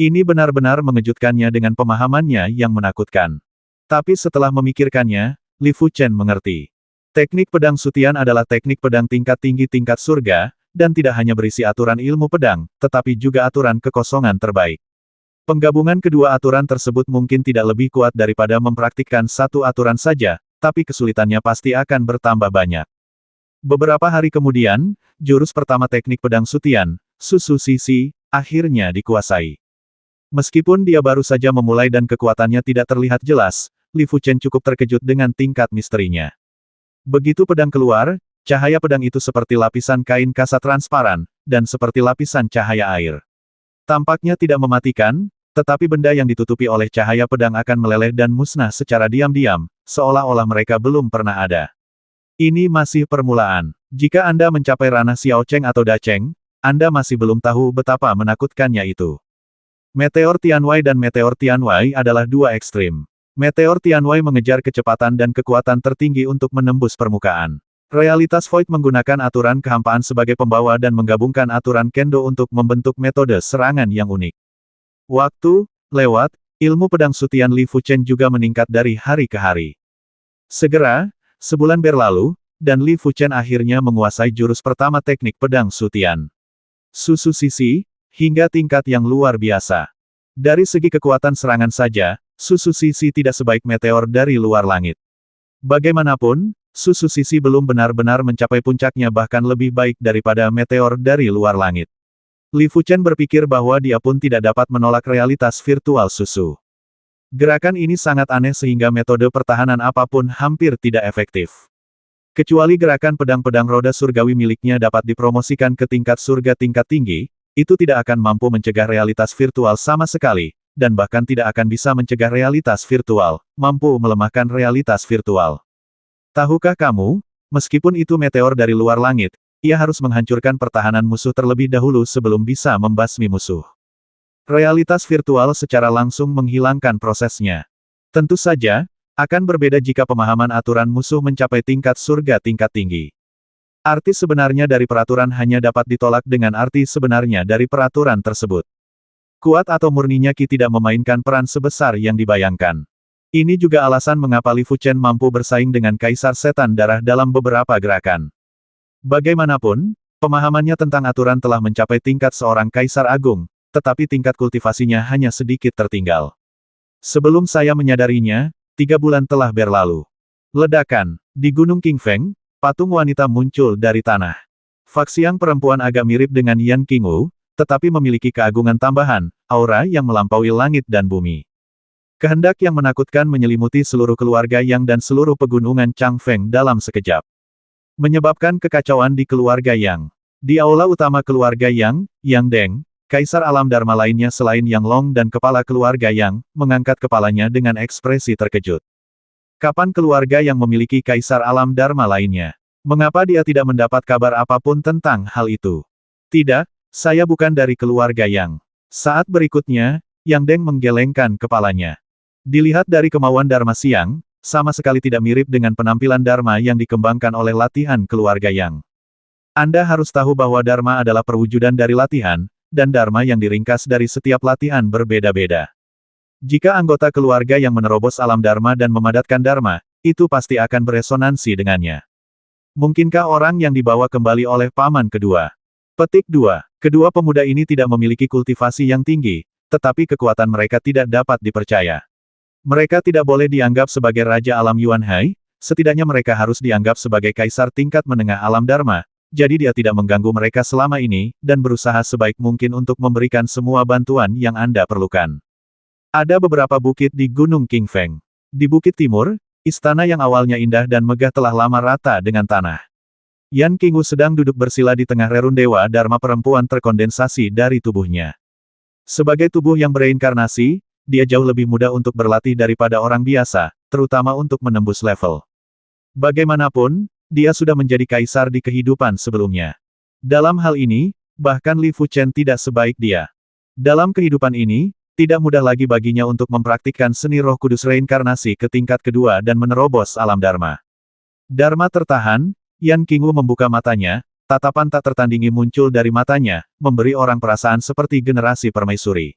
[SPEAKER 1] Ini benar-benar mengejutkannya dengan pemahamannya yang menakutkan. Tapi setelah memikirkannya, Li Fuchen mengerti. Teknik pedang Sutian adalah teknik pedang tingkat tinggi tingkat surga, dan tidak hanya berisi aturan ilmu pedang, tetapi juga aturan kekosongan terbaik. Penggabungan kedua aturan tersebut mungkin tidak lebih kuat daripada mempraktikkan satu aturan saja, tapi kesulitannya pasti akan bertambah banyak. Beberapa hari kemudian, jurus pertama teknik pedang Sutian, Susu Sisi, akhirnya dikuasai. Meskipun dia baru saja memulai dan kekuatannya tidak terlihat jelas, Li Fuchen cukup terkejut dengan tingkat misterinya. Begitu pedang keluar, cahaya pedang itu seperti lapisan kain kasa transparan, dan seperti lapisan cahaya air. Tampaknya tidak mematikan, tetapi benda yang ditutupi oleh cahaya pedang akan meleleh dan musnah secara diam-diam, seolah-olah mereka belum pernah ada. Ini masih permulaan. Jika Anda mencapai ranah Xiao Cheng atau Da Cheng, Anda masih belum tahu betapa menakutkannya itu. Meteor Tianwei dan Meteor Tianwei adalah dua ekstrim. Meteor Tianwei mengejar kecepatan dan kekuatan tertinggi untuk menembus permukaan. Realitas Void menggunakan aturan kehampaan sebagai pembawa dan menggabungkan aturan Kendo untuk membentuk metode serangan yang unik. Waktu lewat, ilmu pedang Sutian Li Fuchen juga meningkat dari hari ke hari. Segera, sebulan berlalu, dan Li Fuchen akhirnya menguasai jurus pertama teknik pedang Sutian. Susu Sisi, hingga tingkat yang luar biasa. Dari segi kekuatan serangan saja, Susu Sisi tidak sebaik meteor dari luar langit. Bagaimanapun, Susu Sisi belum benar-benar mencapai puncaknya bahkan lebih baik daripada meteor dari luar langit. Li Fuchen berpikir bahwa dia pun tidak dapat menolak realitas virtual Susu. Gerakan ini sangat aneh sehingga metode pertahanan apapun hampir tidak efektif. Kecuali gerakan pedang-pedang roda surgawi miliknya dapat dipromosikan ke tingkat surga tingkat tinggi, itu tidak akan mampu mencegah realitas virtual sama sekali, dan bahkan tidak akan bisa mencegah realitas virtual, mampu melemahkan realitas virtual. Tahukah kamu, meskipun itu meteor dari luar langit, ia harus menghancurkan pertahanan musuh terlebih dahulu sebelum bisa membasmi musuh. Realitas virtual secara langsung menghilangkan prosesnya. Tentu saja, akan berbeda jika pemahaman aturan musuh mencapai tingkat surga tingkat tinggi. Arti sebenarnya dari peraturan hanya dapat ditolak dengan arti sebenarnya dari peraturan tersebut. Kuat atau murninya Qi tidak memainkan peran sebesar yang dibayangkan. Ini juga alasan mengapa Li Fuchen mampu bersaing dengan Kaisar Setan Darah dalam beberapa gerakan. Bagaimanapun, pemahamannya tentang aturan telah mencapai tingkat seorang Kaisar Agung, tetapi tingkat kultivasinya hanya sedikit tertinggal. Sebelum saya menyadarinya, 3 bulan telah berlalu. Ledakan. Di Gunung Qingfeng, patung wanita muncul dari tanah. Faksiang perempuan agak mirip dengan Yan Qingwu, tetapi memiliki keagungan tambahan, aura yang melampaui langit dan bumi. Kehendak yang menakutkan menyelimuti seluruh keluarga Yang dan seluruh pegunungan Changfeng dalam sekejap. Menyebabkan kekacauan di keluarga Yang. Di aula utama keluarga Yang Deng, Kaisar Alam Dharma lainnya selain Yang Long dan kepala keluarga Yang, mengangkat kepalanya dengan ekspresi terkejut. Kapan keluarga yang memiliki Kaisar Alam Dharma lainnya? Mengapa dia tidak mendapat kabar apapun tentang hal itu? Tidak, saya bukan dari keluarga Yang. Saat berikutnya, Yang Deng menggelengkan kepalanya. Dilihat dari kemauan Dharma Siang, sama sekali tidak mirip dengan penampilan Dharma yang dikembangkan oleh latihan keluarga Yang. Anda harus tahu bahwa Dharma adalah perwujudan dari latihan, dan Dharma yang diringkas dari setiap latihan berbeda-beda. Jika anggota keluarga yang menerobos alam Dharma dan memadatkan Dharma, itu pasti akan beresonansi dengannya. Mungkinkah orang yang dibawa kembali oleh paman kedua? Petik 2. Kedua pemuda ini tidak memiliki kultivasi yang tinggi, tetapi kekuatan mereka tidak dapat dipercaya. Mereka tidak boleh dianggap sebagai Raja Alam Yuan Hai, setidaknya mereka harus dianggap sebagai Kaisar tingkat menengah alam Dharma, jadi dia tidak mengganggu mereka selama ini, dan berusaha sebaik mungkin untuk memberikan semua bantuan yang Anda perlukan. Ada beberapa bukit di Gunung Qingfeng. Di bukit timur, istana yang awalnya indah dan megah telah lama rata dengan tanah. Yan Qingwu sedang duduk bersila di tengah rerun Dewa Dharma perempuan terkondensasi dari tubuhnya. Sebagai tubuh yang bereinkarnasi, dia jauh lebih mudah untuk berlatih daripada orang biasa, terutama untuk menembus level. Bagaimanapun, dia sudah menjadi kaisar di kehidupan sebelumnya. Dalam hal ini, bahkan Li Fuchen tidak sebaik dia. Dalam kehidupan ini, tidak mudah lagi baginya untuk mempraktikkan seni roh kudus reinkarnasi ke tingkat kedua dan menerobos alam Dharma. Dharma tertahan, Yan Qingwu membuka matanya, tatapan tak tertandingi muncul dari matanya, memberi orang perasaan seperti generasi permaisuri.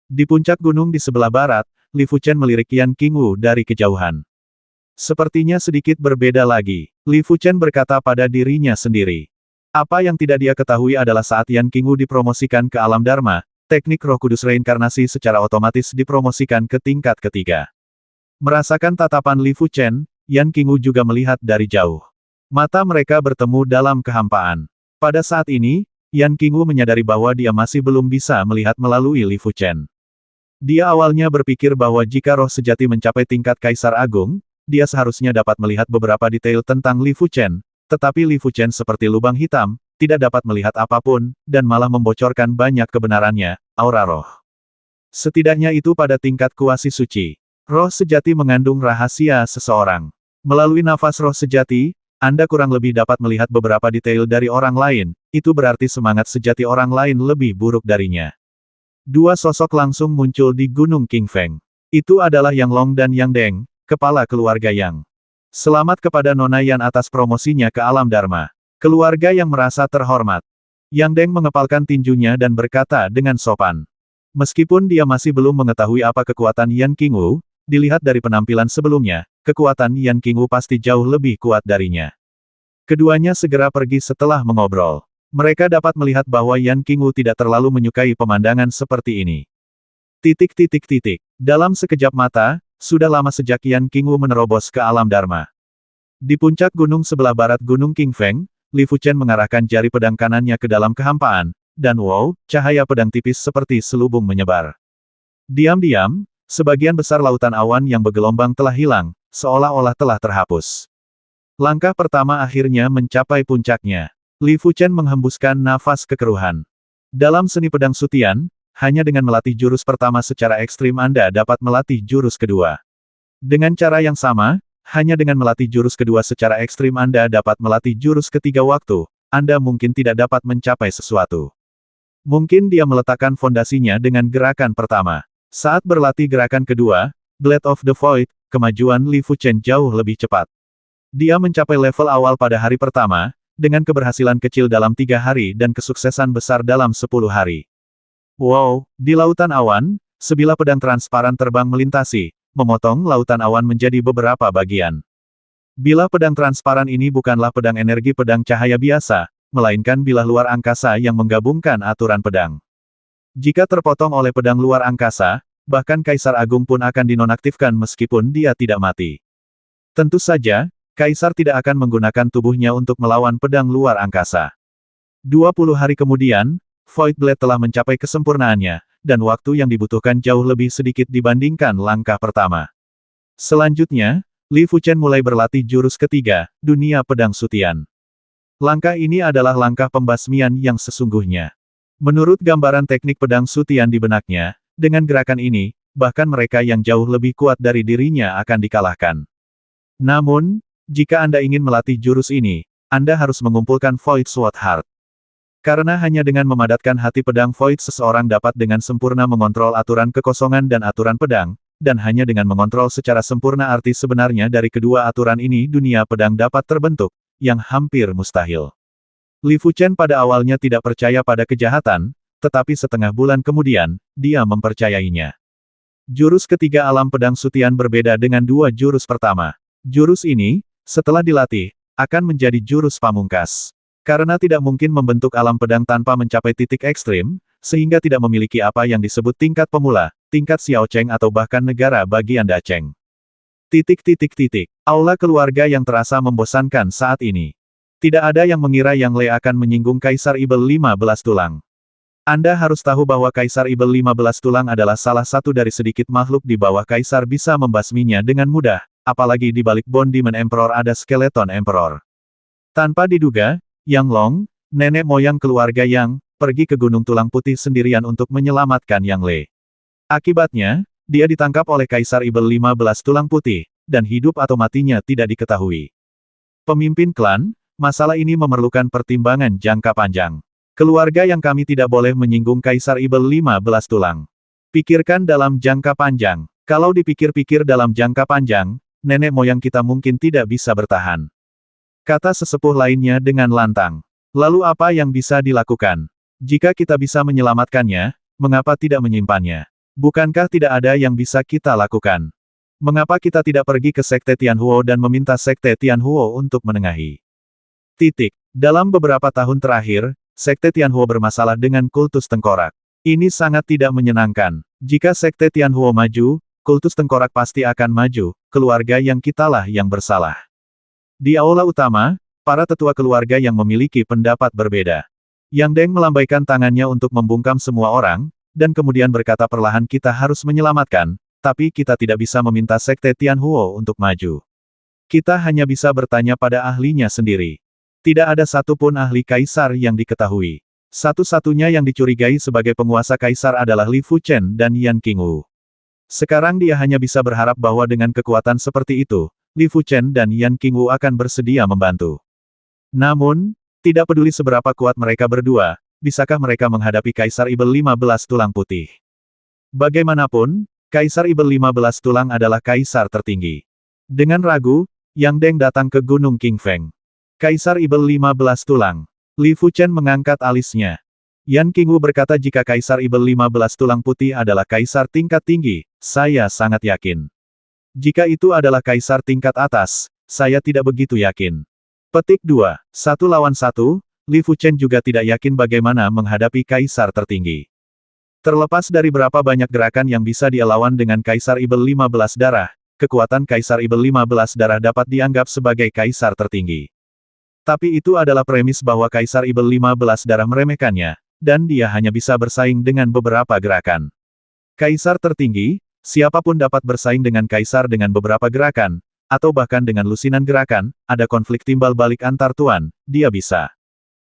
[SPEAKER 1] Di puncak gunung di sebelah barat, Li Fuchen melirik Yan Qingwu dari kejauhan. Sepertinya sedikit berbeda lagi, Li Fuchen berkata pada dirinya sendiri. Apa yang tidak dia ketahui adalah saat Yan Qingwu dipromosikan ke alam Dharma, teknik roh kudus reinkarnasi secara otomatis dipromosikan ke tingkat ketiga. Merasakan tatapan Li Fuchen, Yan Qingwu juga melihat dari jauh. Mata mereka bertemu dalam kehampaan. Pada saat ini, Yan Qingwu menyadari bahwa dia masih belum bisa melihat melalui Li Fuchen. Dia awalnya berpikir bahwa jika roh sejati mencapai tingkat Kaisar Agung, dia seharusnya dapat melihat beberapa detail tentang Li Fuchen, tetapi Li Fuchen seperti lubang hitam, tidak dapat melihat apapun, dan malah membocorkan banyak kebenarannya, aura roh. Setidaknya itu pada tingkat kuasi suci. Roh sejati mengandung rahasia seseorang. Melalui nafas roh sejati, Anda kurang lebih dapat melihat beberapa detail dari orang lain, itu berarti semangat sejati orang lain lebih buruk darinya. Dua sosok langsung muncul di Gunung Qingfeng. Itu adalah Yang Long dan Yang Deng, kepala keluarga Yang. Selamat kepada Nona Yan atas promosinya ke alam Dharma. Keluarga yang merasa terhormat. Yang Deng mengepalkan tinjunya dan berkata dengan sopan. Meskipun dia masih belum mengetahui apa kekuatan Yan Qingwu, dilihat dari penampilan sebelumnya, kekuatan Yan Qingwu pasti jauh lebih kuat darinya. Keduanya segera pergi setelah mengobrol. Mereka dapat melihat bahwa Yan Qingwu tidak terlalu menyukai pemandangan seperti ini. Dalam sekejap mata, sudah lama sejak Yan Qingwu menerobos ke alam Dharma. Di puncak gunung sebelah barat Gunung Qingfeng, Li Fuchen mengarahkan jari pedang kanannya ke dalam kehampaan, dan wow, cahaya pedang tipis seperti selubung menyebar. Diam-diam, sebagian besar lautan awan yang bergelombang telah hilang, seolah-olah telah terhapus. Langkah pertama akhirnya mencapai puncaknya. Li Fuchen menghembuskan nafas kekeruhan. Dalam seni pedang sutian, hanya dengan melatih jurus pertama secara ekstrim Anda dapat melatih jurus kedua. Dengan cara yang sama, hanya dengan melatih jurus kedua secara ekstrim Anda dapat melatih jurus ketiga waktu, Anda mungkin tidak dapat mencapai sesuatu. Mungkin dia meletakkan fondasinya dengan gerakan pertama. Saat berlatih gerakan kedua, Blade of the Void, kemajuan Li Fuchen jauh lebih cepat. Dia mencapai level awal pada hari pertama, dengan keberhasilan kecil dalam 3 hari dan kesuksesan besar dalam 10 hari. Wow, di lautan awan, sebilah pedang transparan terbang melintasi, memotong lautan awan menjadi beberapa bagian. Bilah pedang transparan ini bukanlah pedang energi pedang cahaya biasa, melainkan bilah luar angkasa yang menggabungkan aturan pedang. Jika terpotong oleh pedang luar angkasa, bahkan Kaisar Agung pun akan dinonaktifkan meskipun dia tidak mati. Tentu saja, Kaisar tidak akan menggunakan tubuhnya untuk melawan pedang luar angkasa. 20 hari kemudian, Void Blade telah mencapai kesempurnaannya, dan waktu yang dibutuhkan jauh lebih sedikit dibandingkan langkah pertama. Selanjutnya, Li Fuchen mulai berlatih jurus ketiga, dunia pedang sutian. Langkah ini adalah langkah pembasmian yang sesungguhnya. Menurut gambaran teknik pedang sutian di benaknya, dengan gerakan ini, bahkan mereka yang jauh lebih kuat dari dirinya akan dikalahkan. Namun, jika Anda ingin melatih jurus ini, Anda harus mengumpulkan Void Sword Heart. Karena hanya dengan memadatkan hati pedang Void seseorang dapat dengan sempurna mengontrol aturan kekosongan dan aturan pedang, dan hanya dengan mengontrol secara sempurna arti sebenarnya dari kedua aturan ini dunia pedang dapat terbentuk, yang hampir mustahil. Li Fuchen pada awalnya tidak percaya pada kejahatan, tetapi setengah bulan kemudian, dia mempercayainya. Jurus ketiga alam pedang sutian berbeda dengan dua jurus pertama. Jurus ini, setelah dilatih, akan menjadi jurus pamungkas. Karena tidak mungkin membentuk alam pedang tanpa mencapai titik ekstrim, sehingga tidak memiliki apa yang disebut tingkat pemula, tingkat Xiaocheng atau bahkan negara bagian Dacheng. Aula keluarga yang terasa membosankan saat ini. Tidak ada yang mengira Yang Le akan menyinggung Kaisar Ibel 15 tulang. Anda harus tahu bahwa Kaisar Ibel 15 tulang adalah salah satu dari sedikit makhluk di bawah Kaisar bisa membasminya dengan mudah, apalagi di balik Bone Demon Emperor ada Skeleton Emperor. Tanpa diduga, Yang Long, nenek moyang keluarga Yang, pergi ke Gunung Tulang Putih sendirian untuk menyelamatkan Yang Le. Akibatnya, dia ditangkap oleh Kaisar Ibel 15 tulang putih, dan hidup atau matinya tidak diketahui. Pemimpin klan, masalah ini memerlukan pertimbangan jangka panjang. Keluarga yang kami tidak boleh menyinggung Kaisar Ibel 15 tulang. Pikirkan dalam jangka panjang. Kalau dipikir-pikir dalam jangka panjang, nenek moyang kita mungkin tidak bisa bertahan. Kata sesepuh lainnya dengan lantang. Lalu apa yang bisa dilakukan? Jika kita bisa menyelamatkannya, mengapa tidak menyimpannya? Bukankah tidak ada yang bisa kita lakukan? Mengapa kita tidak pergi ke Sekte Tianhuo dan meminta Sekte Tianhuo untuk menengahi? Dalam beberapa tahun terakhir, Sekte Tianhuo bermasalah dengan kultus tengkorak. Ini sangat tidak menyenangkan. Jika Sekte Tianhuo maju, kultus tengkorak pasti akan maju, keluarga yang kitalah yang bersalah. Di aula utama, para tetua keluarga yang memiliki pendapat berbeda. Yang Deng melambaikan tangannya untuk membungkam semua orang, dan kemudian berkata perlahan kita harus menyelamatkan, tapi kita tidak bisa meminta Sekte Tianhuo untuk maju. Kita hanya bisa bertanya pada ahlinya sendiri. Tidak ada satupun ahli kaisar yang diketahui. Satu-satunya yang dicurigai sebagai penguasa kaisar adalah Li Fuchen dan Yan Qingwu. Sekarang dia hanya bisa berharap bahwa dengan kekuatan seperti itu, Li Fuchen dan Yan Qingwu akan bersedia membantu. Namun, tidak peduli seberapa kuat mereka berdua, bisakah mereka menghadapi Kaisar Ibel 15 tulang putih? Bagaimanapun, Kaisar Ibel 15 tulang adalah kaisar tertinggi. Dengan ragu, Yang Deng datang ke Gunung Qingfeng. Kaisar Ibel 15 tulang. Li Fuchen mengangkat alisnya. Yan Qingwu berkata jika Kaisar Ibel 15 tulang putih adalah kaisar tingkat tinggi, saya sangat yakin. Jika itu adalah kaisar tingkat atas, saya tidak begitu yakin. Petik 2. 1 lawan 1, Li Fuchen juga tidak yakin bagaimana menghadapi kaisar tertinggi. Terlepas dari berapa banyak gerakan yang bisa dia lawan dengan Kaisar Ibel 15 darah, kekuatan Kaisar Ibel 15 darah dapat dianggap sebagai kaisar tertinggi. Tapi itu adalah premis bahwa Kaisar Ibel 15 darah meremehkannya, dan dia hanya bisa bersaing dengan beberapa gerakan. Kaisar tertinggi, siapapun dapat bersaing dengan kaisar dengan beberapa gerakan, atau bahkan dengan lusinan gerakan, ada konflik timbal balik antar tuan, dia bisa.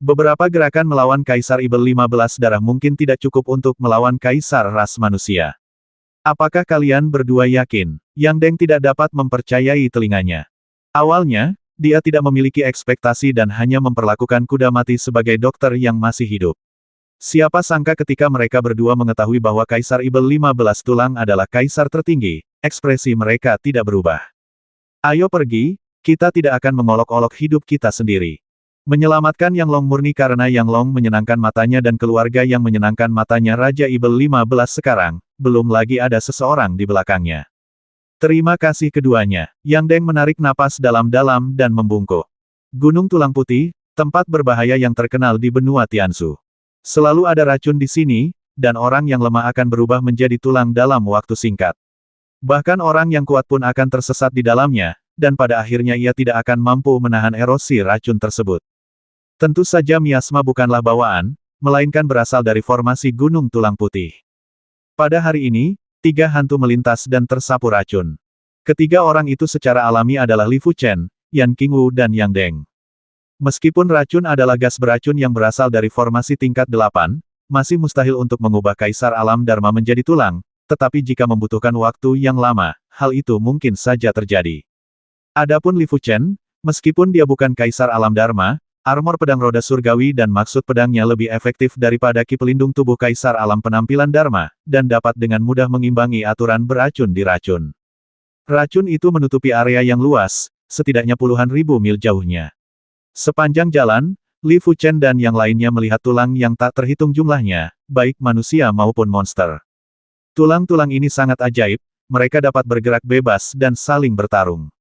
[SPEAKER 1] Beberapa gerakan melawan Kaisar Ibel 15 darah mungkin tidak cukup untuk melawan kaisar ras manusia. Apakah kalian berdua yakin? Yang Deng tidak dapat mempercayai telinganya. Awalnya, dia tidak memiliki ekspektasi dan hanya memperlakukan kuda mati sebagai dokter yang masih hidup. Siapa sangka ketika mereka berdua mengetahui bahwa Kaisar Ibel 15 tulang adalah kaisar tertinggi, ekspresi mereka tidak berubah. Ayo pergi, kita tidak akan mengolok-olok hidup kita sendiri. Menyelamatkan Yang Long murni karena Yang Long menyenangkan matanya dan keluarga yang menyenangkan matanya Raja Ibel 15 sekarang, belum lagi ada seseorang di belakangnya. Terima kasih keduanya. Yang Deng menarik napas dalam-dalam dan membungkuk. Gunung Tulang Putih, tempat berbahaya yang terkenal di benua Tianzu. Selalu ada racun di sini, dan orang yang lemah akan berubah menjadi tulang dalam waktu singkat. Bahkan orang yang kuat pun akan tersesat di dalamnya, dan pada akhirnya ia tidak akan mampu menahan erosi racun tersebut. Tentu saja miasma bukanlah bawaan, melainkan berasal dari formasi Gunung Tulang Putih. Pada hari ini, 3 hantu melintas dan tersapu racun. Ketiga orang itu secara alami adalah Li Fuchen, Yan Qingwu dan Yang Deng. Meskipun racun adalah gas beracun yang berasal dari formasi tingkat 8, masih mustahil untuk mengubah Kaisar Alam Dharma menjadi tulang, tetapi jika membutuhkan waktu yang lama, hal itu mungkin saja terjadi. Adapun Li Fuchen, meskipun dia bukan Kaisar Alam Dharma, armor pedang roda surgawi dan maksud pedangnya lebih efektif daripada ki pelindung tubuh Kaisar Alam Penampilan Dharma, dan dapat dengan mudah mengimbangi aturan beracun di racun. Racun itu menutupi area yang luas, setidaknya puluhan ribu mil jauhnya. Sepanjang jalan, Li Fuchen dan yang lainnya melihat tulang yang tak terhitung jumlahnya, baik manusia maupun monster. Tulang-tulang ini sangat ajaib, mereka dapat bergerak bebas dan saling bertarung.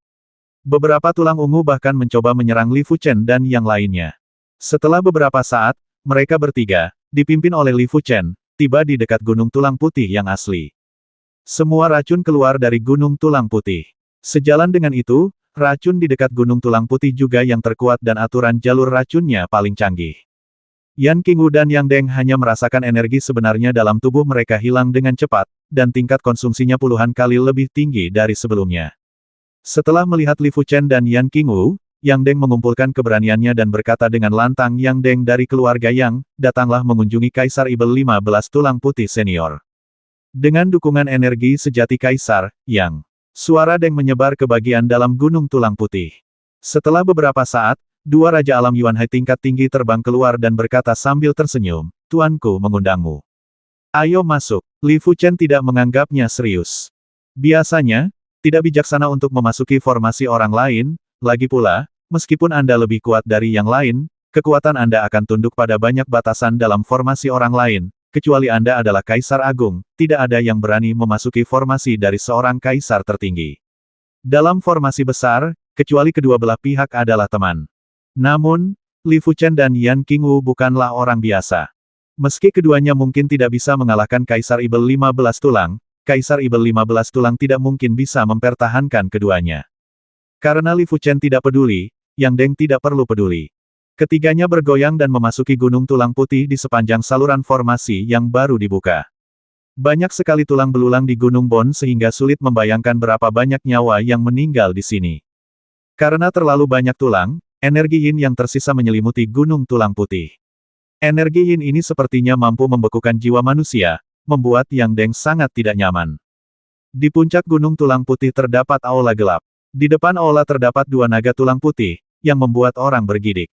[SPEAKER 1] Beberapa tulang ungu bahkan mencoba menyerang Li Fuchen dan yang lainnya. Setelah beberapa saat, mereka bertiga, dipimpin oleh Li Fuchen, tiba di dekat Gunung Tulang Putih yang asli. Semua racun keluar dari Gunung Tulang Putih. Sejalan dengan itu, racun di dekat Gunung Tulang Putih juga yang terkuat dan aturan jalur racunnya paling canggih. Yan Qingwu dan Yang Deng hanya merasakan energi sebenarnya dalam tubuh mereka hilang dengan cepat, dan tingkat konsumsinya puluhan kali lebih tinggi dari sebelumnya. Setelah melihat Li Fuchen dan Yan Qingwu, Yang Deng mengumpulkan keberaniannya dan berkata dengan lantang, Yang Deng dari keluarga Yang, datanglah mengunjungi Kaisar Ibel 15 Tulang Putih Senior. Dengan dukungan energi sejati Kaisar, Yang. Suara Deng menyebar ke bagian dalam Gunung Tulang Putih. Setelah beberapa saat, dua Raja Alam Yuan Hai tingkat tinggi terbang keluar dan berkata sambil tersenyum, Tuanku mengundangmu. Ayo masuk. Li Fuchen tidak menganggapnya serius. Biasanya, tidak bijaksana untuk memasuki formasi orang lain, lagi pula, meskipun Anda lebih kuat dari yang lain, kekuatan Anda akan tunduk pada banyak batasan dalam formasi orang lain, kecuali Anda adalah Kaisar Agung, tidak ada yang berani memasuki formasi dari seorang Kaisar tertinggi. Dalam formasi besar, kecuali kedua belah pihak adalah teman. Namun, Li Fuchen dan Yan Qingwu bukanlah orang biasa. Meski keduanya mungkin tidak bisa mengalahkan Kaisar Ibel 15 Tulang, Kaisar Ibel 15 Tulang tidak mungkin bisa mempertahankan keduanya. Karena Li Fuchen tidak peduli, Yang Deng tidak perlu peduli. Ketiganya bergoyang dan memasuki Gunung Tulang Putih di sepanjang saluran formasi yang baru dibuka. Banyak sekali tulang belulang di Gunung Bon sehingga sulit membayangkan berapa banyak nyawa yang meninggal di sini. Karena terlalu banyak tulang, energi yin yang tersisa menyelimuti Gunung Tulang Putih. Energi yin ini sepertinya mampu membekukan jiwa manusia, membuat Yang Deng sangat tidak nyaman. Di puncak Gunung Tulang Putih terdapat aula gelap. Di depan aula terdapat dua naga tulang putih, yang membuat orang bergidik.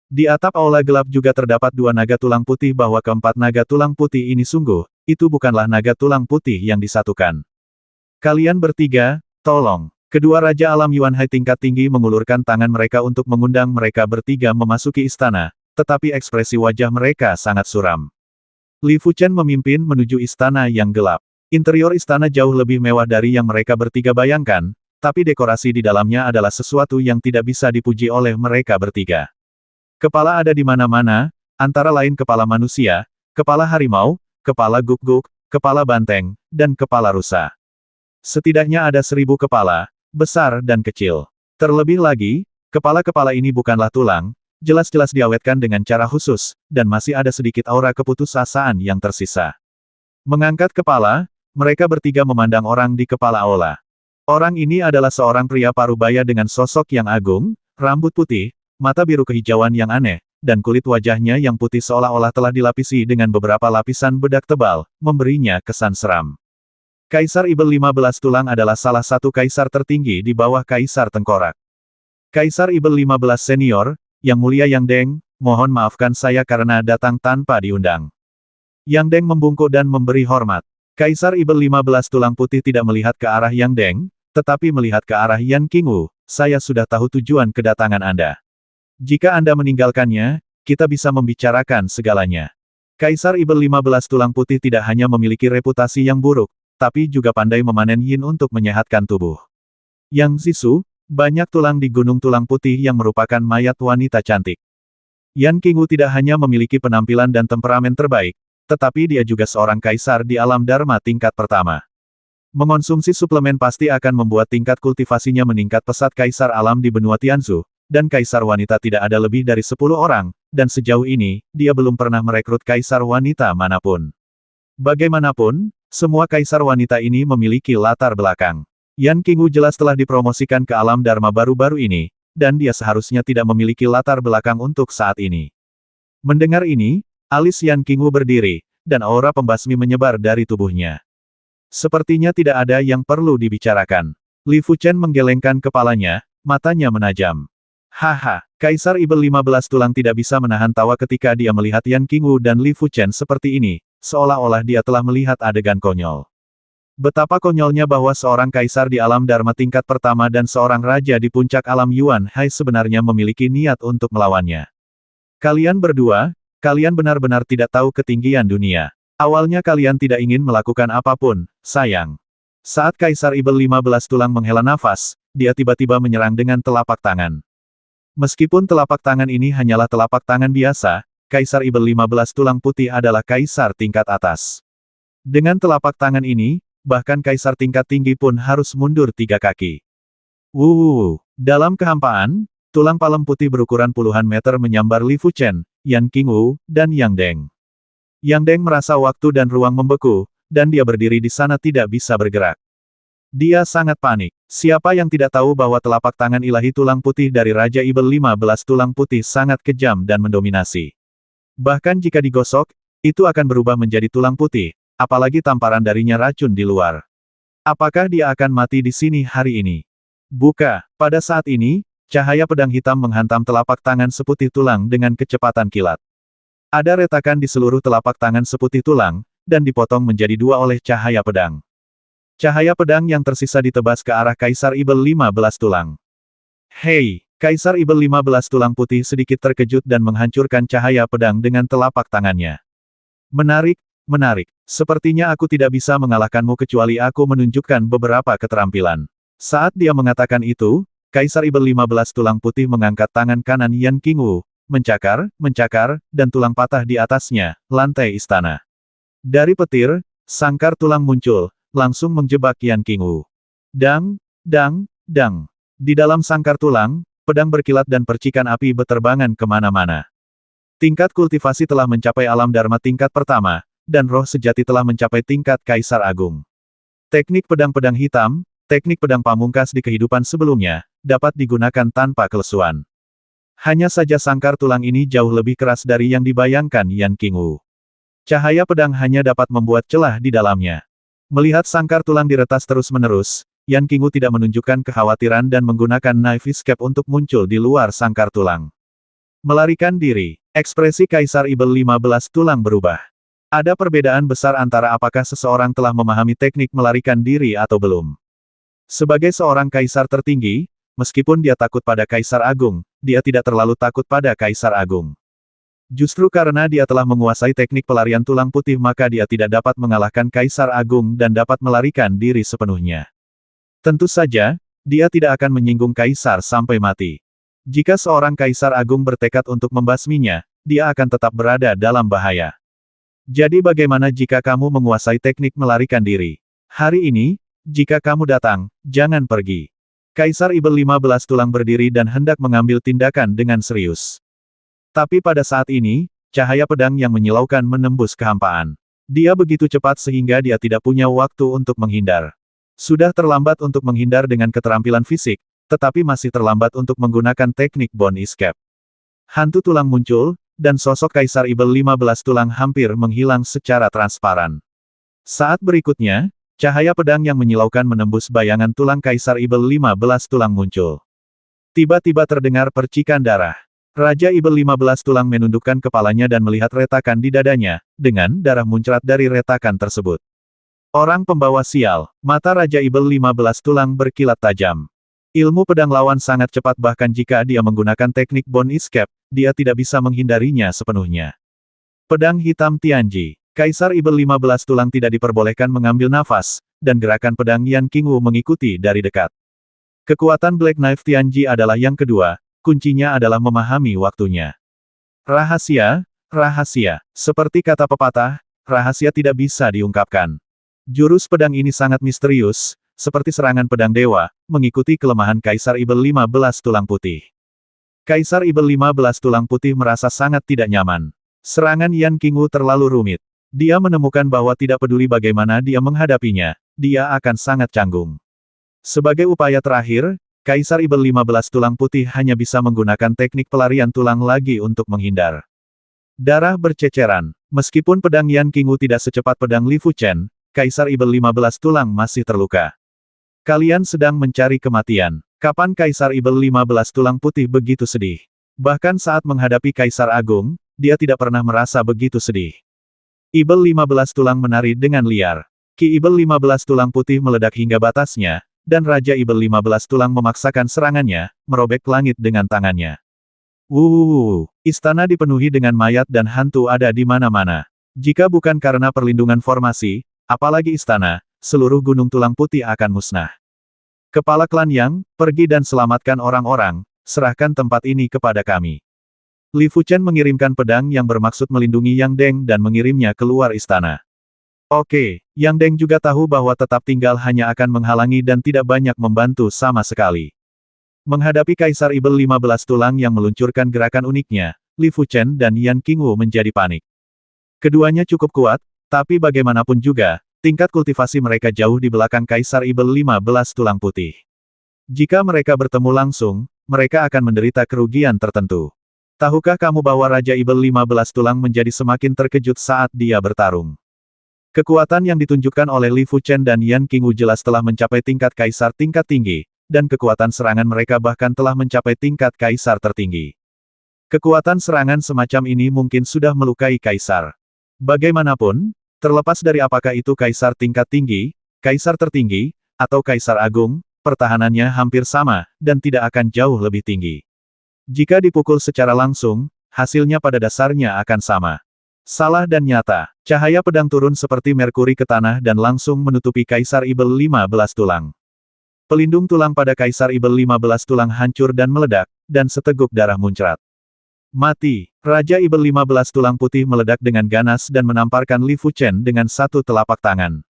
[SPEAKER 1] Di atap aula gelap juga terdapat dua naga tulang putih bahwa keempat naga tulang putih ini sungguh, itu bukanlah naga tulang putih yang disatukan. Kalian bertiga, tolong. Kedua Raja Alam Yuan Hai tingkat tinggi mengulurkan tangan mereka untuk mengundang mereka bertiga memasuki istana, tetapi ekspresi wajah mereka sangat suram. Li Fuchen memimpin menuju istana yang gelap. Interior istana jauh lebih mewah dari yang mereka bertiga bayangkan, tapi dekorasi di dalamnya adalah sesuatu yang tidak bisa dipuji oleh mereka bertiga. Kepala ada di mana-mana, antara lain kepala manusia, kepala harimau, kepala guk-guk, kepala banteng, dan kepala rusa. Setidaknya ada 1000 kepala, besar dan kecil. Terlebih lagi, kepala-kepala ini bukanlah tulang, jelas-jelas diawetkan dengan cara khusus, dan masih ada sedikit aura keputusasaan yang tersisa. Mengangkat kepala, mereka bertiga memandang orang di kepala aula. Orang ini adalah seorang pria parubaya dengan sosok yang agung, rambut putih, mata biru kehijauan yang aneh, dan kulit wajahnya yang putih seolah-olah telah dilapisi dengan beberapa lapisan bedak tebal, memberinya kesan seram. Kaisar Ibel 15 Tulang adalah salah satu kaisar tertinggi di bawah Kaisar Tengkorak. Kaisar Ibel 15 Senior, Yang Mulia Yang Deng, mohon maafkan saya karena datang tanpa diundang. Yang Deng membungkuk dan memberi hormat. Kaisar Ibel 15 Tulang Putih tidak melihat ke arah Yang Deng, tetapi melihat ke arah Yan Qingwu. Saya sudah tahu tujuan kedatangan Anda. Jika Anda meninggalkannya, kita bisa membicarakan segalanya. Kaisar Ibel 15 Tulang Putih tidak hanya memiliki reputasi yang buruk, tapi juga pandai memanen yin untuk menyehatkan tubuh. Yang Zisu, banyak tulang di Gunung Tulang Putih yang merupakan mayat wanita cantik. Yan Qingwu tidak hanya memiliki penampilan dan temperamen terbaik, tetapi dia juga seorang kaisar di alam Dharma tingkat pertama. Mengonsumsi suplemen pasti akan membuat tingkat kultivasinya meningkat pesat. Kaisar alam di benua Tianzu, dan kaisar wanita tidak ada lebih dari 10 orang, dan sejauh ini, dia belum pernah merekrut kaisar wanita manapun. Bagaimanapun, semua kaisar wanita ini memiliki latar belakang. Yan Qingwu jelas telah dipromosikan ke alam Dharma baru-baru ini, dan dia seharusnya tidak memiliki latar belakang untuk saat ini. Mendengar ini, alis Yan Qingwu berdiri, dan aura pembasmi menyebar dari tubuhnya. Sepertinya tidak ada yang perlu dibicarakan. Li Fuchen menggelengkan kepalanya, matanya menajam. Haha, Kaisar Ibel 15 Tulang tidak bisa menahan tawa ketika dia melihat Yan Qingwu dan Li Fuchen seperti ini, seolah-olah dia telah melihat adegan konyol. Betapa konyolnya bahwa seorang kaisar di alam Dharma tingkat pertama dan seorang raja di puncak alam Yuan Hai sebenarnya memiliki niat untuk melawannya. Kalian berdua, kalian benar-benar tidak tahu ketinggian dunia. Awalnya kalian tidak ingin melakukan apapun, sayang. Saat Kaisar Ibel 15 Tulang menghela nafas, dia tiba-tiba menyerang dengan telapak tangan. Meskipun telapak tangan ini hanyalah telapak tangan biasa, Kaisar Ibel 15 tulang putih adalah kaisar tingkat atas. Dengan telapak tangan ini, bahkan kaisar tingkat tinggi pun harus mundur 3 kaki. Dalam kehampaan, tulang palem putih berukuran puluhan meter menyambar Li Fuchen, Yan Qingwu, dan Yang Deng. Yang Deng merasa waktu dan ruang membeku, dan dia berdiri di sana tidak bisa bergerak. Dia sangat panik. Siapa yang tidak tahu bahwa telapak tangan ilahi tulang putih dari Raja Ibel 15 tulang putih sangat kejam dan mendominasi. Bahkan jika digosok, itu akan berubah menjadi tulang putih, apalagi tamparan darinya racun di luar. Apakah dia akan mati di sini hari ini? Buka. Pada saat ini, cahaya pedang hitam menghantam telapak tangan seputih tulang dengan kecepatan kilat. Ada retakan di seluruh telapak tangan seputih tulang, dan dipotong menjadi 2 oleh cahaya pedang. Cahaya pedang yang tersisa ditebas ke arah Kaisar Ibel 15 tulang. Hei! Kaisar Ibel 15 tulang putih sedikit terkejut dan menghancurkan cahaya pedang dengan telapak tangannya. Menarik, menarik. Sepertinya aku tidak bisa mengalahkanmu kecuali aku menunjukkan beberapa keterampilan. Saat dia mengatakan itu, Kaisar Ibel 15 tulang putih mengangkat tangan kanan Yan Qingwu, mencakar, dan tulang patah di atasnya, lantai istana. Dari petir, sangkar tulang muncul, langsung menjebak Yan Qingwu. Dang. Di dalam sangkar tulang, pedang berkilat dan percikan api beterbangan kemana-mana. Tingkat kultivasi telah mencapai alam dharma tingkat pertama, dan roh sejati telah mencapai tingkat Kaisar Agung. Teknik pedang-pedang hitam, teknik pedang pamungkas di kehidupan sebelumnya, dapat digunakan tanpa kelesuan. Hanya saja sangkar tulang ini jauh lebih keras dari yang dibayangkan Yan Qingwu. Cahaya pedang hanya dapat membuat celah di dalamnya. Melihat sangkar tulang diretas terus-menerus, Yan Qingwu tidak menunjukkan kekhawatiran dan menggunakan knife escape untuk muncul di luar sangkar tulang. Melarikan diri, ekspresi Kaisar Ibel 15 tulang berubah. Ada perbedaan besar antara apakah seseorang telah memahami teknik melarikan diri atau belum. Sebagai seorang kaisar tertinggi, meskipun dia takut pada Kaisar Agung, dia tidak terlalu takut pada Kaisar Agung. Justru karena dia telah menguasai teknik pelarian tulang putih maka dia tidak dapat mengalahkan Kaisar Agung dan dapat melarikan diri sepenuhnya. Tentu saja, dia tidak akan menyinggung Kaisar sampai mati. Jika seorang Kaisar Agung bertekad untuk membasminya, dia akan tetap berada dalam bahaya. Jadi bagaimana jika kamu menguasai teknik melarikan diri? Hari ini, jika kamu datang, jangan pergi. Kaisar Ibel 15 tulang berdiri dan hendak mengambil tindakan dengan serius. Tapi pada saat ini, cahaya pedang yang menyilaukan menembus kehampaan. Dia begitu cepat sehingga dia tidak punya waktu untuk menghindar. Sudah terlambat untuk menghindar dengan keterampilan fisik, tetapi masih terlambat untuk menggunakan teknik bone escape. Hantu tulang muncul, dan sosok Kaisar Ibel 15 tulang hampir menghilang secara transparan. Saat berikutnya, cahaya pedang yang menyilaukan menembus bayangan tulang Kaisar Ibel 15 tulang muncul. Tiba-tiba terdengar percikan darah. Raja Ibel 15 tulang menundukkan kepalanya dan melihat retakan di dadanya, dengan darah muncrat dari retakan tersebut. Orang pembawa sial, mata Raja Ibel 15 tulang berkilat tajam. Ilmu pedang lawan sangat cepat bahkan jika dia menggunakan teknik bone escape, dia tidak bisa menghindarinya sepenuhnya. Pedang hitam Tianji. Kaisar Ibel 15 tulang tidak diperbolehkan mengambil nafas, dan gerakan pedang Yan Qingwu mengikuti dari dekat. Kekuatan Black Knife Tianji adalah yang kedua. Kuncinya adalah memahami waktunya. Rahasia, seperti kata pepatah, rahasia tidak bisa diungkapkan. Jurus pedang ini sangat misterius, seperti serangan pedang dewa, mengikuti kelemahan Kaisar Ibel 15 tulang putih. Kaisar Ibel 15 tulang putih merasa sangat tidak nyaman. Serangan Yan Qingwu terlalu rumit. Dia menemukan bahwa tidak peduli bagaimana dia menghadapinya, dia akan sangat canggung. Sebagai upaya terakhir, Kaisar Ibel 15 tulang putih hanya bisa menggunakan teknik pelarian tulang lagi untuk menghindar. Darah berceceran. Meskipun pedang Yan Qingwu tidak secepat pedang Li Fuchen, Kaisar Ibel 15 tulang masih terluka. Kalian sedang mencari kematian. Kapan Kaisar Ibel 15 tulang putih begitu sedih? Bahkan saat menghadapi Kaisar Agung, dia tidak pernah merasa begitu sedih. Ibel 15 tulang menari dengan liar. Ki Ibel 15 tulang putih meledak hingga batasnya, dan Raja Ibel 15 tulang memaksakan serangannya, merobek langit dengan tangannya. Istana dipenuhi dengan mayat dan hantu ada di mana-mana. Jika bukan karena perlindungan formasi, apalagi istana, seluruh gunung tulang putih akan musnah. Kepala klan Yang, pergi dan selamatkan orang-orang, serahkan tempat ini kepada kami. Li Fuchen mengirimkan pedang yang bermaksud melindungi Yang Deng dan mengirimnya keluar istana. Oke, Yang Deng juga tahu bahwa tetap tinggal hanya akan menghalangi dan tidak banyak membantu sama sekali. Menghadapi Kaisar Ibel 15 tulang yang meluncurkan gerakan uniknya, Li Fuchen dan Yan Qingwu menjadi panik. Keduanya cukup kuat, tapi bagaimanapun juga, tingkat kultivasi mereka jauh di belakang Kaisar Ibel 15 tulang putih. Jika mereka bertemu langsung, mereka akan menderita kerugian tertentu. Tahukah kamu bahwa Raja Ibel 15 tulang menjadi semakin terkejut saat dia bertarung? Kekuatan yang ditunjukkan oleh Li Fuchen dan Yan Qingwu jelas telah mencapai tingkat Kaisar tingkat tinggi, dan kekuatan serangan mereka bahkan telah mencapai tingkat Kaisar tertinggi. Kekuatan serangan semacam ini mungkin sudah melukai Kaisar. Bagaimanapun, terlepas dari apakah itu Kaisar tingkat tinggi, Kaisar tertinggi, atau Kaisar Agung, pertahanannya hampir sama, dan tidak akan jauh lebih tinggi. Jika dipukul secara langsung, hasilnya pada dasarnya akan sama. Salah dan nyata, cahaya pedang turun seperti merkuri ke tanah dan langsung menutupi Kaisar Ibel 15 tulang. Pelindung tulang pada Kaisar Ibel 15 tulang hancur dan meledak, dan seteguk darah muncrat. Mati, Raja Ibel 15 tulang putih meledak dengan ganas dan menamparkan Li Fuchen dengan satu telapak tangan.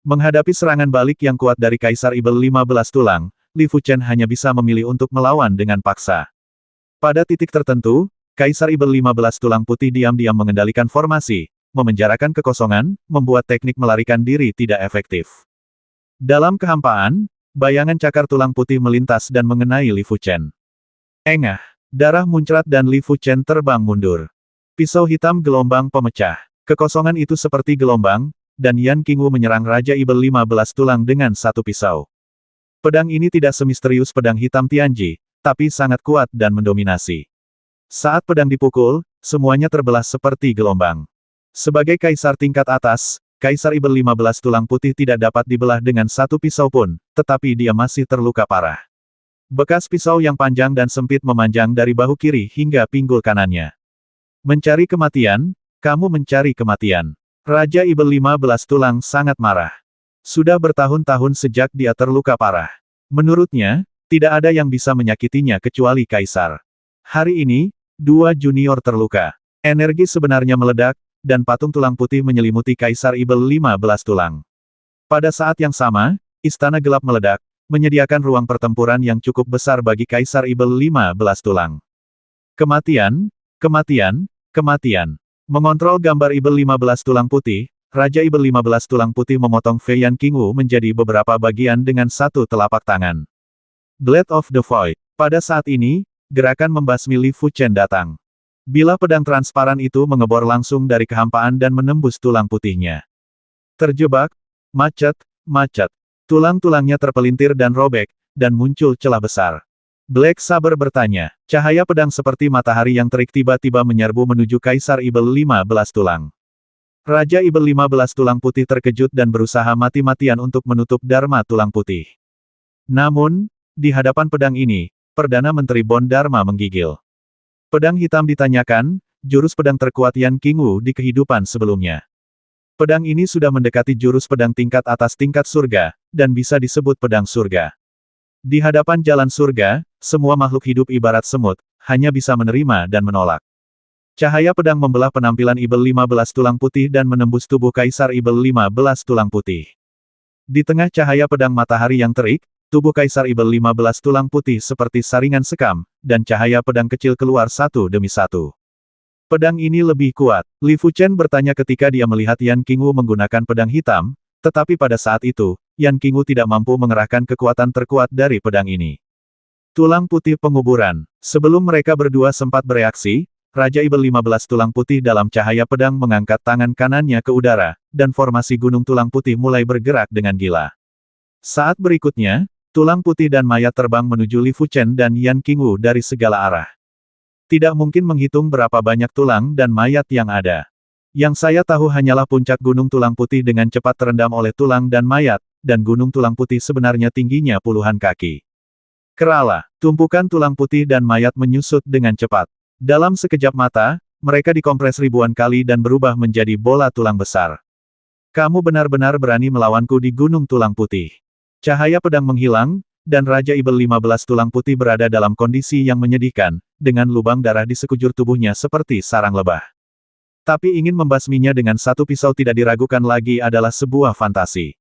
[SPEAKER 1] Menghadapi serangan balik yang kuat dari Kaisar Ibel 15 tulang, Li Fuchen hanya bisa memilih untuk melawan dengan paksa. Pada titik tertentu, Kaisar Ibel 15 tulang putih diam-diam mengendalikan formasi, memenjarakan kekosongan, membuat teknik melarikan diri tidak efektif. Dalam kehampaan, bayangan cakar tulang putih melintas dan mengenai Li Fuchen. Engah, darah muncrat dan Li Fuchen terbang mundur. Pisau hitam gelombang pemecah. Kekosongan itu seperti gelombang, dan Yan Qingwu menyerang Raja Ibel 15 tulang dengan satu pisau. Pedang ini tidak semisterius pedang hitam Tianji, tapi sangat kuat dan mendominasi. Saat pedang dipukul, semuanya terbelah seperti gelombang. Sebagai kaisar tingkat atas, Kaisar Ibel 15 tulang putih tidak dapat dibelah dengan satu pisau pun, tetapi dia masih terluka parah. Bekas pisau yang panjang dan sempit memanjang dari bahu kiri hingga pinggul kanannya. Mencari kematian, kamu mencari kematian. Raja Ibel 15 tulang sangat marah. Sudah bertahun-tahun sejak dia terluka parah. Menurutnya, tidak ada yang bisa menyakitinya kecuali Kaisar. Hari ini, dua junior terluka. Energi sebenarnya meledak, dan patung tulang putih menyelimuti Kaisar Ibel 15 tulang. Pada saat yang sama, istana gelap meledak, menyediakan ruang pertempuran yang cukup besar bagi Kaisar Ibel 15 tulang. Kematian, kematian, kematian. Mengontrol gambar Ibel 15 tulang putih, Raja Ibel 15 tulang putih memotong Fei Yan Qingwu menjadi beberapa bagian dengan satu telapak tangan. Blade of the Void. Pada saat ini, gerakan membasmi Li Fuchen datang. Bilah pedang transparan itu mengebor langsung dari kehampaan dan menembus tulang putihnya. Terjebak, macet, macet. Tulang-tulangnya terpelintir dan robek, dan muncul celah besar. Black Saber bertanya, cahaya pedang seperti matahari yang terik tiba-tiba menyerbu menuju Kaisar Ibel 15 tulang. Raja Ibel 15 tulang putih terkejut dan berusaha mati-matian untuk menutup Dharma tulang putih. Namun, di hadapan pedang ini, Perdana Menteri Bon Dharma menggigil. Pedang hitam ditanyakan, jurus pedang terkuat Yan Qingwu di kehidupan sebelumnya. Pedang ini sudah mendekati jurus pedang tingkat atas tingkat surga, dan bisa disebut pedang surga. Di hadapan jalan surga, semua makhluk hidup ibarat semut, hanya bisa menerima dan menolak. Cahaya pedang membelah penampilan Ibel 15 tulang putih dan menembus tubuh Kaisar Ibel 15 tulang putih. Di tengah cahaya pedang matahari yang terik, tubuh Kaisar Ibel 15 tulang putih seperti saringan sekam, dan cahaya pedang kecil keluar satu demi satu. Pedang ini lebih kuat, Li Fuchen bertanya ketika dia melihat Yan Qingwu menggunakan pedang hitam, tetapi pada saat itu, Yan Qingwu tidak mampu mengerahkan kekuatan terkuat dari pedang ini. Tulang putih penguburan. Sebelum mereka berdua sempat bereaksi, Raja Ibel 15 tulang putih dalam cahaya pedang mengangkat tangan kanannya ke udara, dan formasi gunung tulang putih mulai bergerak dengan gila. Saat berikutnya, tulang putih dan mayat terbang menuju Li Fuchen dan Yan Qingwu dari segala arah. Tidak mungkin menghitung berapa banyak tulang dan mayat yang ada. Yang saya tahu hanyalah puncak gunung tulang putih dengan cepat terendam oleh tulang dan mayat, dan gunung tulang putih sebenarnya tingginya puluhan kaki. Kerala, tumpukan tulang putih dan mayat menyusut dengan cepat. Dalam sekejap mata, mereka dikompres ribuan kali dan berubah menjadi bola tulang besar. Kamu benar-benar berani melawanku di gunung tulang putih. Cahaya pedang menghilang, dan Raja Ibel 15 tulang putih berada dalam kondisi yang menyedihkan, dengan lubang darah di sekujur tubuhnya seperti sarang lebah. Tapi ingin membasminya dengan satu pisau tidak diragukan lagi adalah sebuah fantasi.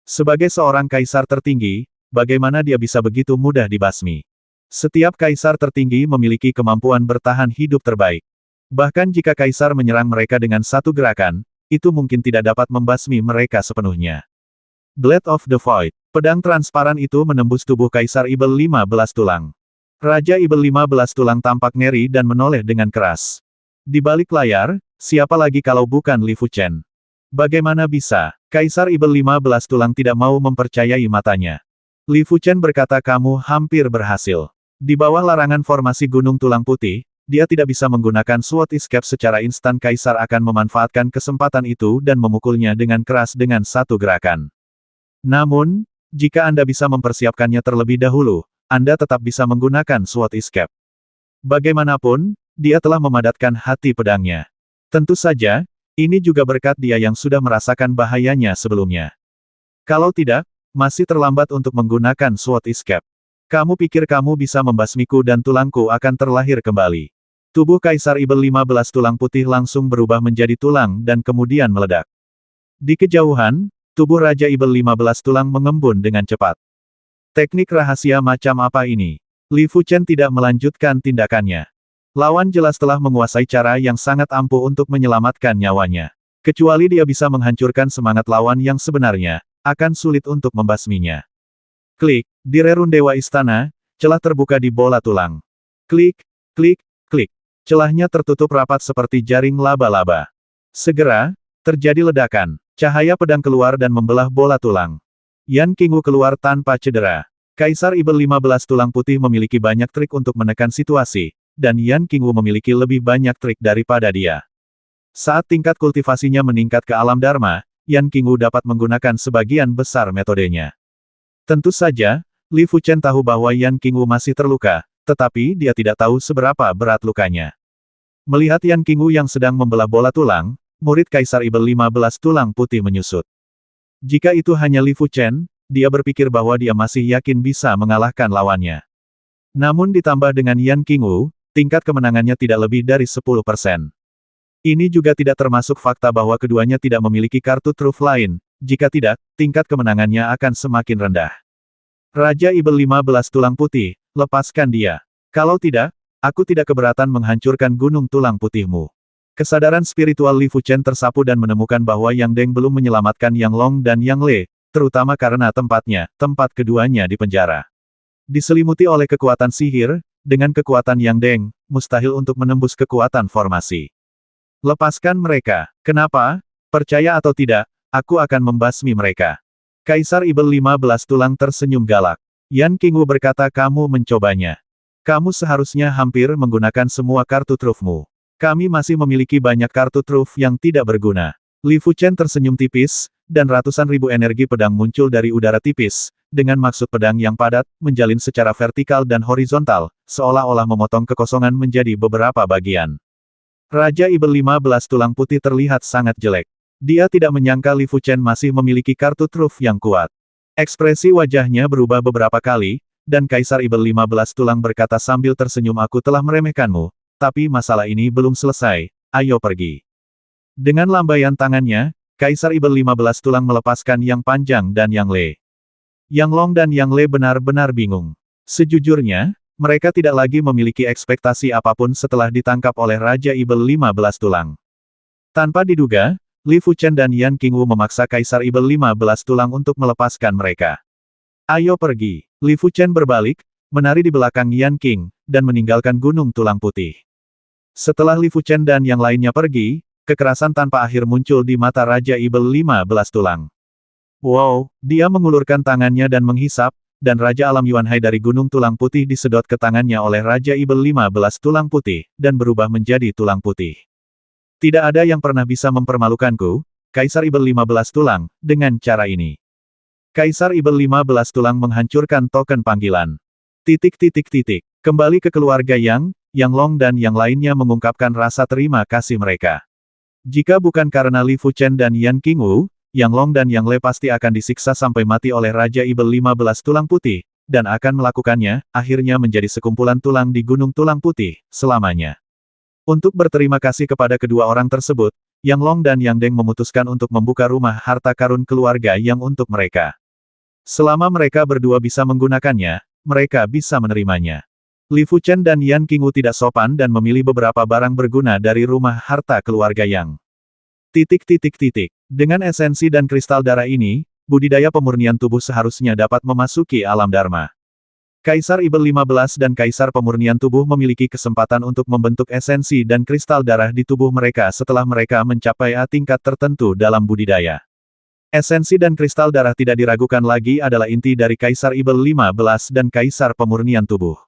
[SPEAKER 1] Sebagai seorang kaisar tertinggi, bagaimana dia bisa begitu mudah dibasmi? Setiap kaisar tertinggi memiliki kemampuan bertahan hidup terbaik. Bahkan jika kaisar menyerang mereka dengan satu gerakan, itu mungkin tidak dapat membasmi mereka sepenuhnya. Blade of the Void. Pedang transparan itu menembus tubuh Kaisar Ibel 15 tulang. Raja Ibel 15 tulang tampak ngeri dan menoleh dengan keras. Di balik layar, siapa lagi kalau bukan Li Fuchen? Bagaimana bisa? Kaisar Ibel 15 tulang tidak mau mempercayai matanya. Li Fuchen berkata, kamu hampir berhasil. Di bawah larangan formasi Gunung Tulang Putih, dia tidak bisa menggunakan Sword Escape secara instan. Kaisar akan memanfaatkan kesempatan itu dan memukulnya dengan keras dengan satu gerakan. Namun, jika Anda bisa mempersiapkannya terlebih dahulu, Anda tetap bisa menggunakan Sword Escape. Bagaimanapun, dia telah memadatkan hati pedangnya. Tentu saja, ini juga berkat dia yang sudah merasakan bahayanya sebelumnya. Kalau tidak, masih terlambat untuk menggunakan Sword Escape. Kamu pikir kamu bisa membasmiku dan tulangku akan terlahir kembali. Tubuh Kaisar Ibel 15 tulang putih langsung berubah menjadi tulang dan kemudian meledak. Di kejauhan, tubuh Raja Ibel 15 tulang mengembun dengan cepat. Teknik rahasia macam apa ini? Li Fuchen tidak melanjutkan tindakannya. Lawan jelas telah menguasai cara yang sangat ampuh untuk menyelamatkan nyawanya. Kecuali dia bisa menghancurkan semangat lawan yang sebenarnya, akan sulit untuk membasminya. Klik, di rerun Dewa Istana, celah terbuka di bola tulang. Klik, klik, klik. Celahnya tertutup rapat seperti jaring laba-laba. Segera, terjadi ledakan. Cahaya pedang keluar dan membelah bola tulang. Yan Qingwu keluar tanpa cedera. Kaisar Ibel 15 tulang putih memiliki banyak trik untuk menekan situasi, dan Yan Qingwu memiliki lebih banyak trik daripada dia. Saat tingkat kultivasinya meningkat ke alam Dharma, Yan Qingwu dapat menggunakan sebagian besar metodenya. Tentu saja, Li Fuchen tahu bahwa Yan Qingwu masih terluka, tetapi dia tidak tahu seberapa berat lukanya. Melihat Yan Qingwu yang sedang membelah bola tulang, murid Kaisar Ibel 15 tulang putih menyusut. Jika itu hanya Li Fuchen, dia berpikir bahwa dia masih yakin bisa mengalahkan lawannya. Namun ditambah dengan Yan Qingwu, tingkat kemenangannya tidak lebih dari 10%. Ini juga tidak termasuk fakta bahwa keduanya tidak memiliki kartu truf lain, jika tidak, tingkat kemenangannya akan semakin rendah. Raja Ibel 15 tulang putih, lepaskan dia. Kalau tidak, aku tidak keberatan menghancurkan gunung tulang putihmu. Kesadaran spiritual Li Fuchen tersapu dan menemukan bahwa Yang Deng belum menyelamatkan Yang Long dan Yang Le, terutama karena tempat keduanya di penjara. Diselimuti oleh kekuatan sihir, dengan kekuatan Yang Deng, mustahil untuk menembus kekuatan formasi. Lepaskan mereka. Kenapa? Percaya atau tidak, aku akan membasmi mereka. Kaisar Ibel 15 tulang tersenyum galak. Yan Qingwu berkata, kamu mencobanya. Kamu seharusnya hampir menggunakan semua kartu trufmu. Kami masih memiliki banyak kartu truf yang tidak berguna. Li Fuchen tersenyum tipis, dan ratusan ribu energi pedang muncul dari udara tipis, dengan maksud pedang yang padat, menjalin secara vertikal dan horizontal, seolah-olah memotong kekosongan menjadi beberapa bagian. Raja Ibel 15 tulang putih terlihat sangat jelek. Dia tidak menyangka Li Fuchen masih memiliki kartu truf yang kuat. Ekspresi wajahnya berubah beberapa kali, dan Kaisar Ibel 15 tulang berkata sambil tersenyum, aku telah meremehkanmu, tapi masalah ini belum selesai, ayo pergi. Dengan lambaian tangannya, Kaisar Ibel 15 tulang melepaskan Yang Panjang dan Yang Le. Yang Long dan Yang Le benar-benar bingung. Sejujurnya, mereka tidak lagi memiliki ekspektasi apapun setelah ditangkap oleh Raja Ibel 15 tulang. Tanpa diduga, Li Fuchen dan Yan Qingwu memaksa Kaisar Ibel 15 tulang untuk melepaskan mereka. Ayo pergi. Li Fuchen berbalik, menari di belakang Yan Qing, dan meninggalkan Gunung Tulang Putih. Setelah Li Fuchen dan yang lainnya pergi, kekerasan tanpa akhir muncul di mata Raja Ibel 15 tulang. Wow, dia mengulurkan tangannya dan menghisap, dan Raja Alam Yuanhai dari Gunung Tulang Putih disedot ke tangannya oleh Raja Ibel 15 tulang putih, dan berubah menjadi tulang putih. Tidak ada yang pernah bisa mempermalukanku, Kaisar Ibel 15 tulang, dengan cara ini. Kaisar Ibel 15 tulang menghancurkan token panggilan. Kembali ke keluarga Yang Long dan yang lainnya mengungkapkan rasa terima kasih mereka. Jika bukan karena Li Fuchen dan Yan Qingwu, Yang Long dan Yang Le pasti akan disiksa sampai mati oleh Raja Ibel 15 tulang putih, dan akan melakukannya, akhirnya menjadi sekumpulan tulang di Gunung Tulang Putih, selamanya. Untuk berterima kasih kepada kedua orang tersebut, Yang Long dan Yang Deng memutuskan untuk membuka rumah harta karun keluarga Yang untuk mereka. Selama mereka berdua bisa menggunakannya, mereka bisa menerimanya. Li Fuchen dan Yan Qingwu tidak sopan dan memilih beberapa barang berguna dari rumah harta keluarga Yang. Dengan esensi dan kristal darah ini, budidaya pemurnian tubuh seharusnya dapat memasuki alam Dharma. Kaisar Ibel 15 dan Kaisar Pemurnian Tubuh memiliki kesempatan untuk membentuk esensi dan kristal darah di tubuh mereka setelah mereka mencapai tingkat tertentu dalam budidaya. Esensi dan kristal darah tidak diragukan lagi adalah inti dari Kaisar Ibel 15 dan Kaisar Pemurnian Tubuh.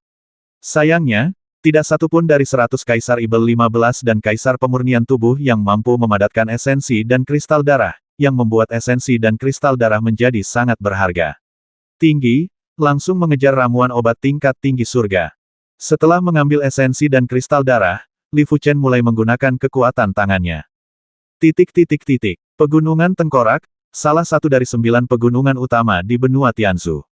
[SPEAKER 1] Sayangnya, tidak satu pun dari 100 Kaisar Ibel 15 dan Kaisar Pemurnian Tubuh yang mampu memadatkan esensi dan kristal darah, yang membuat esensi dan kristal darah menjadi sangat berharga. Tinggi, langsung mengejar ramuan obat tingkat tinggi surga. Setelah mengambil esensi dan kristal darah, Li Fuchen mulai menggunakan kekuatan tangannya. Pegunungan Tengkorak, salah satu dari 9 pegunungan utama di benua Tianzhu.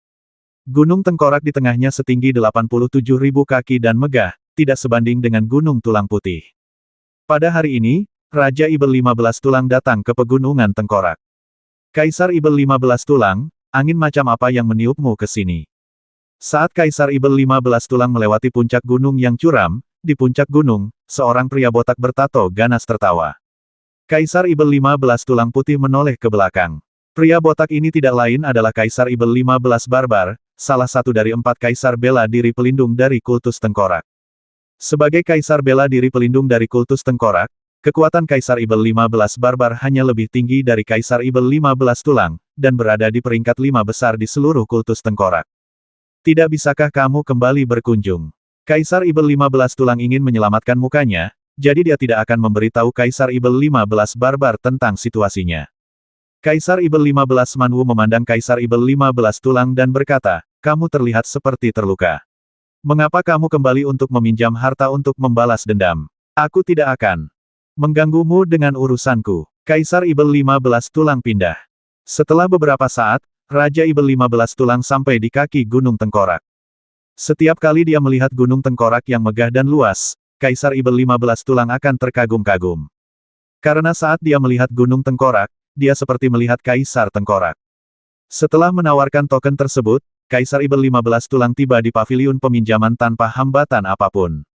[SPEAKER 1] Gunung Tengkorak di tengahnya setinggi 87.000 kaki dan megah, tidak sebanding dengan Gunung Tulang Putih. Pada hari ini, Raja Ibel 15 Tulang datang ke Pegunungan Tengkorak. Kaisar Ibel 15 Tulang, angin macam apa yang meniupmu ke sini? Saat Kaisar Ibel 15 Tulang melewati puncak gunung yang curam, di puncak gunung, seorang pria botak bertato ganas tertawa. Kaisar Ibel 15 Tulang Putih menoleh ke belakang. Pria botak ini tidak lain adalah Kaisar Ibel 15 Barbar, salah satu dari 4 kaisar bela diri pelindung dari kultus Tengkorak. Sebagai kaisar bela diri pelindung dari kultus Tengkorak, kekuatan Kaisar Ibel 15 Barbar hanya lebih tinggi dari Kaisar Ibel 15 Tulang, dan berada di peringkat 5 besar di seluruh kultus Tengkorak. Tidak bisakah kamu kembali berkunjung? Kaisar Ibel 15 Tulang ingin menyelamatkan mukanya, jadi dia tidak akan memberitahu Kaisar Ibel 15 Barbar tentang situasinya. Kaisar Ibel 15 Manwu memandang Kaisar Ibel 15 Tulang dan berkata, kamu terlihat seperti terluka. Mengapa kamu kembali untuk meminjam harta untuk membalas dendam? Aku tidak akan mengganggumu dengan urusanku. Kaisar Ibel 15 Tulang pindah. Setelah beberapa saat, Raja Ibel 15 Tulang sampai di kaki Gunung Tengkorak. Setiap kali dia melihat Gunung Tengkorak yang megah dan luas, Kaisar Ibel 15 Tulang akan terkagum-kagum. Karena saat dia melihat Gunung Tengkorak, dia seperti melihat Kaisar Tengkorak. Setelah menawarkan token tersebut, Kaisar Ibel 15 Tulang tiba di paviliun peminjaman tanpa hambatan apapun.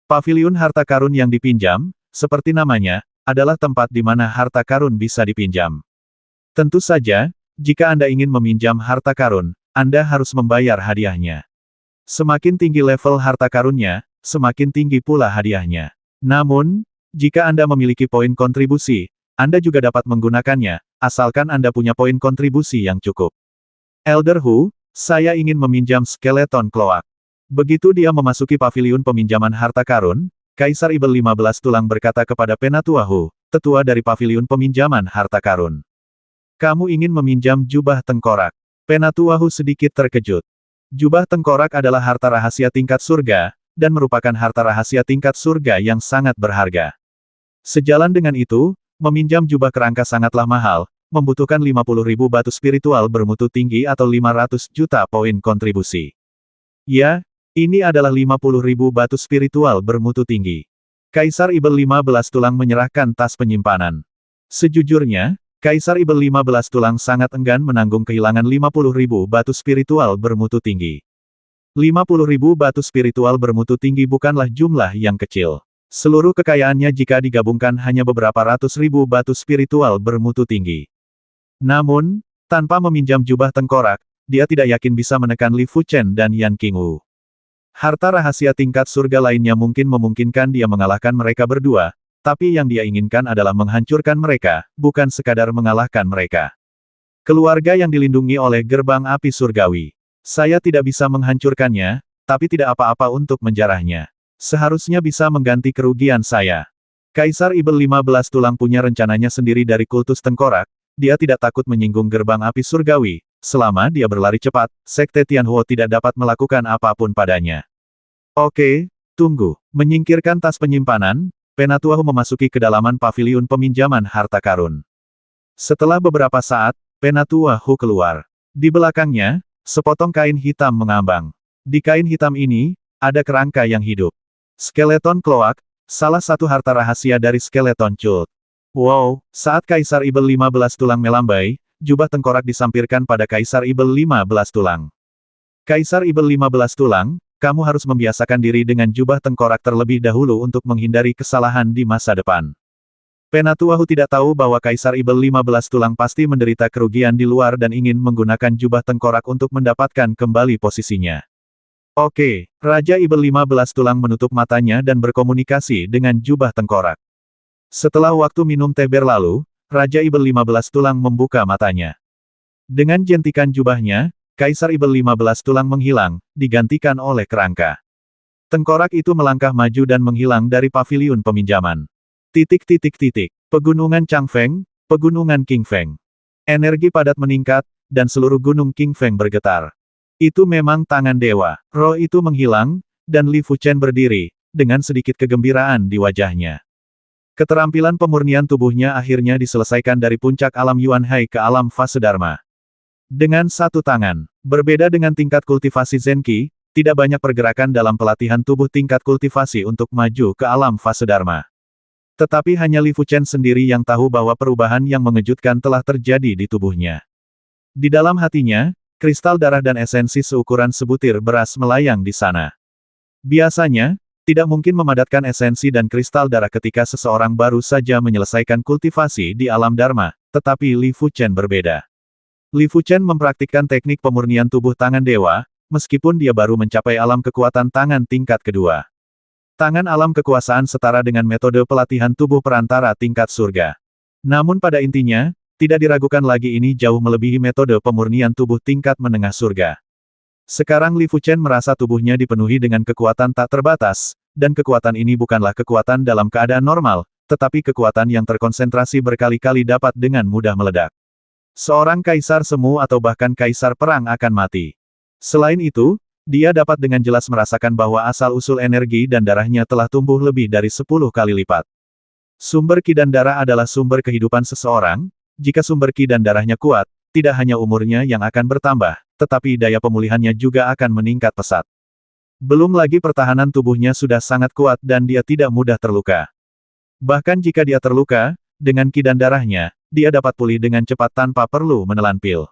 [SPEAKER 1] Paviliun harta karun yang dipinjam, seperti namanya, adalah tempat di mana harta karun bisa dipinjam. Tentu saja, jika Anda ingin meminjam harta karun, Anda harus membayar hadiahnya. Semakin tinggi level harta karunnya, semakin tinggi pula hadiahnya. Namun, jika Anda memiliki poin kontribusi, Anda juga dapat menggunakannya, asalkan Anda punya poin kontribusi yang cukup. Elder Hu, saya ingin meminjam skeleton kloak. Begitu dia memasuki paviliun peminjaman harta karun, Kaisar Ibel 15 Tulang berkata kepada Penatua Hu, tetua dari paviliun peminjaman harta karun. Kamu ingin meminjam jubah tengkorak. Penatua Hu sedikit terkejut. Jubah tengkorak adalah harta rahasia tingkat surga, dan merupakan harta rahasia tingkat surga yang sangat berharga. Sejalan dengan itu, meminjam jubah kerangka sangatlah mahal, membutuhkan 50.000 batu spiritual bermutu tinggi atau 500 juta poin kontribusi. Ya, ini adalah 50.000 batu spiritual bermutu tinggi. Kaisar Ibel 15 Tulang menyerahkan tas penyimpanan. Sejujurnya, Kaisar Ibel 15 Tulang sangat enggan menanggung kehilangan 50.000 batu spiritual bermutu tinggi. 50.000 batu spiritual bermutu tinggi bukanlah jumlah yang kecil. Seluruh kekayaannya jika digabungkan hanya beberapa ratus ribu batu spiritual bermutu tinggi. Namun, tanpa meminjam jubah tengkorak, dia tidak yakin bisa menekan Li Fuchen dan Yan Qingwu. Harta rahasia tingkat surga lainnya mungkin memungkinkan dia mengalahkan mereka berdua, tapi yang dia inginkan adalah menghancurkan mereka, bukan sekadar mengalahkan mereka. Keluarga yang dilindungi oleh gerbang api surgawi. Saya tidak bisa menghancurkannya, tapi tidak apa-apa untuk menjarahnya. Seharusnya bisa mengganti kerugian saya. Kaisar Ibel 15 Tulang punya rencananya sendiri dari kultus tengkorak, dia tidak takut menyinggung gerbang api surgawi, selama dia berlari cepat, Sekte Tianhuo tidak dapat melakukan apapun padanya. Oke, tunggu. Menyingkirkan tas penyimpanan, Penatua Hu memasuki kedalaman paviliun peminjaman harta karun. Setelah beberapa saat, Penatua Hu keluar. Di belakangnya, sepotong kain hitam mengambang. Di kain hitam ini, ada kerangka yang hidup. Skeleton Cloak, salah satu harta rahasia dari Skeleton Cult. Wow, saat Kaisar Ibel 15 tulang melambai, jubah tengkorak disampirkan pada Kaisar Ibel 15 tulang. Kaisar Ibel 15 tulang, kamu harus membiasakan diri dengan jubah tengkorak terlebih dahulu untuk menghindari kesalahan di masa depan. Penatuahu tidak tahu bahwa Kaisar Ibel 15 tulang pasti menderita kerugian di luar dan ingin menggunakan jubah tengkorak untuk mendapatkan kembali posisinya. Oke, Raja Ibel 15 tulang menutup matanya dan berkomunikasi dengan jubah tengkorak. Setelah waktu minum teh berlalu, Raja Ibel 15 tulang membuka matanya. Dengan jentikan jubahnya, Kaisar Ibel 15 tulang menghilang, digantikan oleh kerangka. Tengkorak itu melangkah maju dan menghilang dari paviliun peminjaman. Pegunungan Changfeng, Pegunungan Qingfeng. Energi padat meningkat, dan seluruh gunung Qingfeng bergetar. Itu memang tangan dewa. Roh itu menghilang, dan Li Fuchen berdiri, dengan sedikit kegembiraan di wajahnya. Keterampilan pemurnian tubuhnya akhirnya diselesaikan dari puncak alam Yuanhai ke alam fase Dharma. Dengan satu tangan, berbeda dengan tingkat kultivasi Zenki, tidak banyak pergerakan dalam pelatihan tubuh tingkat kultivasi untuk maju ke alam fase Dharma. Tetapi hanya Li Fuchen sendiri yang tahu bahwa perubahan yang mengejutkan telah terjadi di tubuhnya. Di dalam hatinya, kristal darah dan esensi seukuran sebutir beras melayang di sana. Biasanya, tidak mungkin memadatkan esensi dan kristal darah ketika seseorang baru saja menyelesaikan kultivasi di alam Dharma, tetapi Li Fuchen berbeda. Li Fuchen mempraktikkan teknik pemurnian tubuh tangan dewa, meskipun dia baru mencapai alam kekuatan tangan tingkat kedua. Tangan alam kekuasaan setara dengan metode pelatihan tubuh perantara tingkat surga. Namun pada intinya, tidak diragukan lagi ini jauh melebihi metode pemurnian tubuh tingkat menengah surga. Sekarang Li Fuchen merasa tubuhnya dipenuhi dengan kekuatan tak terbatas, dan kekuatan ini bukanlah kekuatan dalam keadaan normal, tetapi kekuatan yang terkonsentrasi berkali-kali dapat dengan mudah meledak. Seorang kaisar semu atau bahkan kaisar perang akan mati. Selain itu, dia dapat dengan jelas merasakan bahwa asal-usul energi dan darahnya telah tumbuh lebih dari 10 kali lipat. Sumber ki dan darah adalah sumber kehidupan seseorang. Jika sumber ki dan darahnya kuat, tidak hanya umurnya yang akan bertambah, tetapi daya pemulihannya juga akan meningkat pesat. Belum lagi pertahanan tubuhnya sudah sangat kuat dan dia tidak mudah terluka. Bahkan jika dia terluka, dengan ki dan darahnya, dia dapat pulih dengan cepat tanpa perlu menelan pil.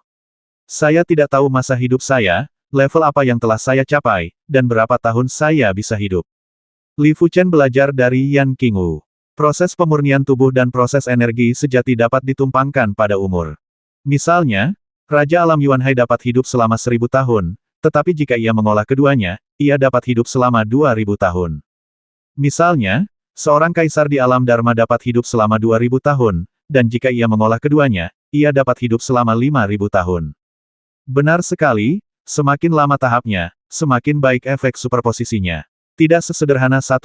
[SPEAKER 1] Saya tidak tahu masa hidup saya, level apa yang telah saya capai, dan berapa tahun saya bisa hidup. Li Fuchen belajar dari Yan Qingwu. Proses pemurnian tubuh dan proses energi sejati dapat ditumpangkan pada umur. Misalnya, Raja Alam Yuanhai dapat hidup selama 1000 tahun, tetapi jika ia mengolah keduanya, ia dapat hidup selama 2000 tahun. Misalnya, seorang kaisar di alam Dharma dapat hidup selama 2000 tahun, dan jika ia mengolah keduanya, ia dapat hidup selama 5000 tahun. Benar sekali, semakin lama tahapnya, semakin baik efek superposisinya. Tidak sesederhana 1+1.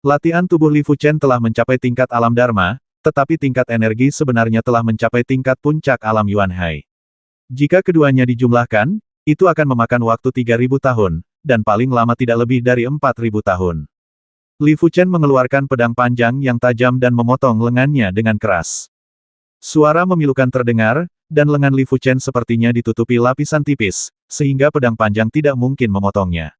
[SPEAKER 1] Latihan tubuh Li Fuchen telah mencapai tingkat alam Dharma, tetapi tingkat energi sebenarnya telah mencapai tingkat puncak alam Yuanhai. Jika keduanya dijumlahkan, itu akan memakan waktu 3000 tahun, dan paling lama tidak lebih dari 4000 tahun. Li Fuchen mengeluarkan pedang panjang yang tajam dan memotong lengannya dengan keras. Suara memilukan terdengar, dan lengan Li Fuchen sepertinya ditutupi lapisan tipis, sehingga pedang panjang tidak mungkin memotongnya.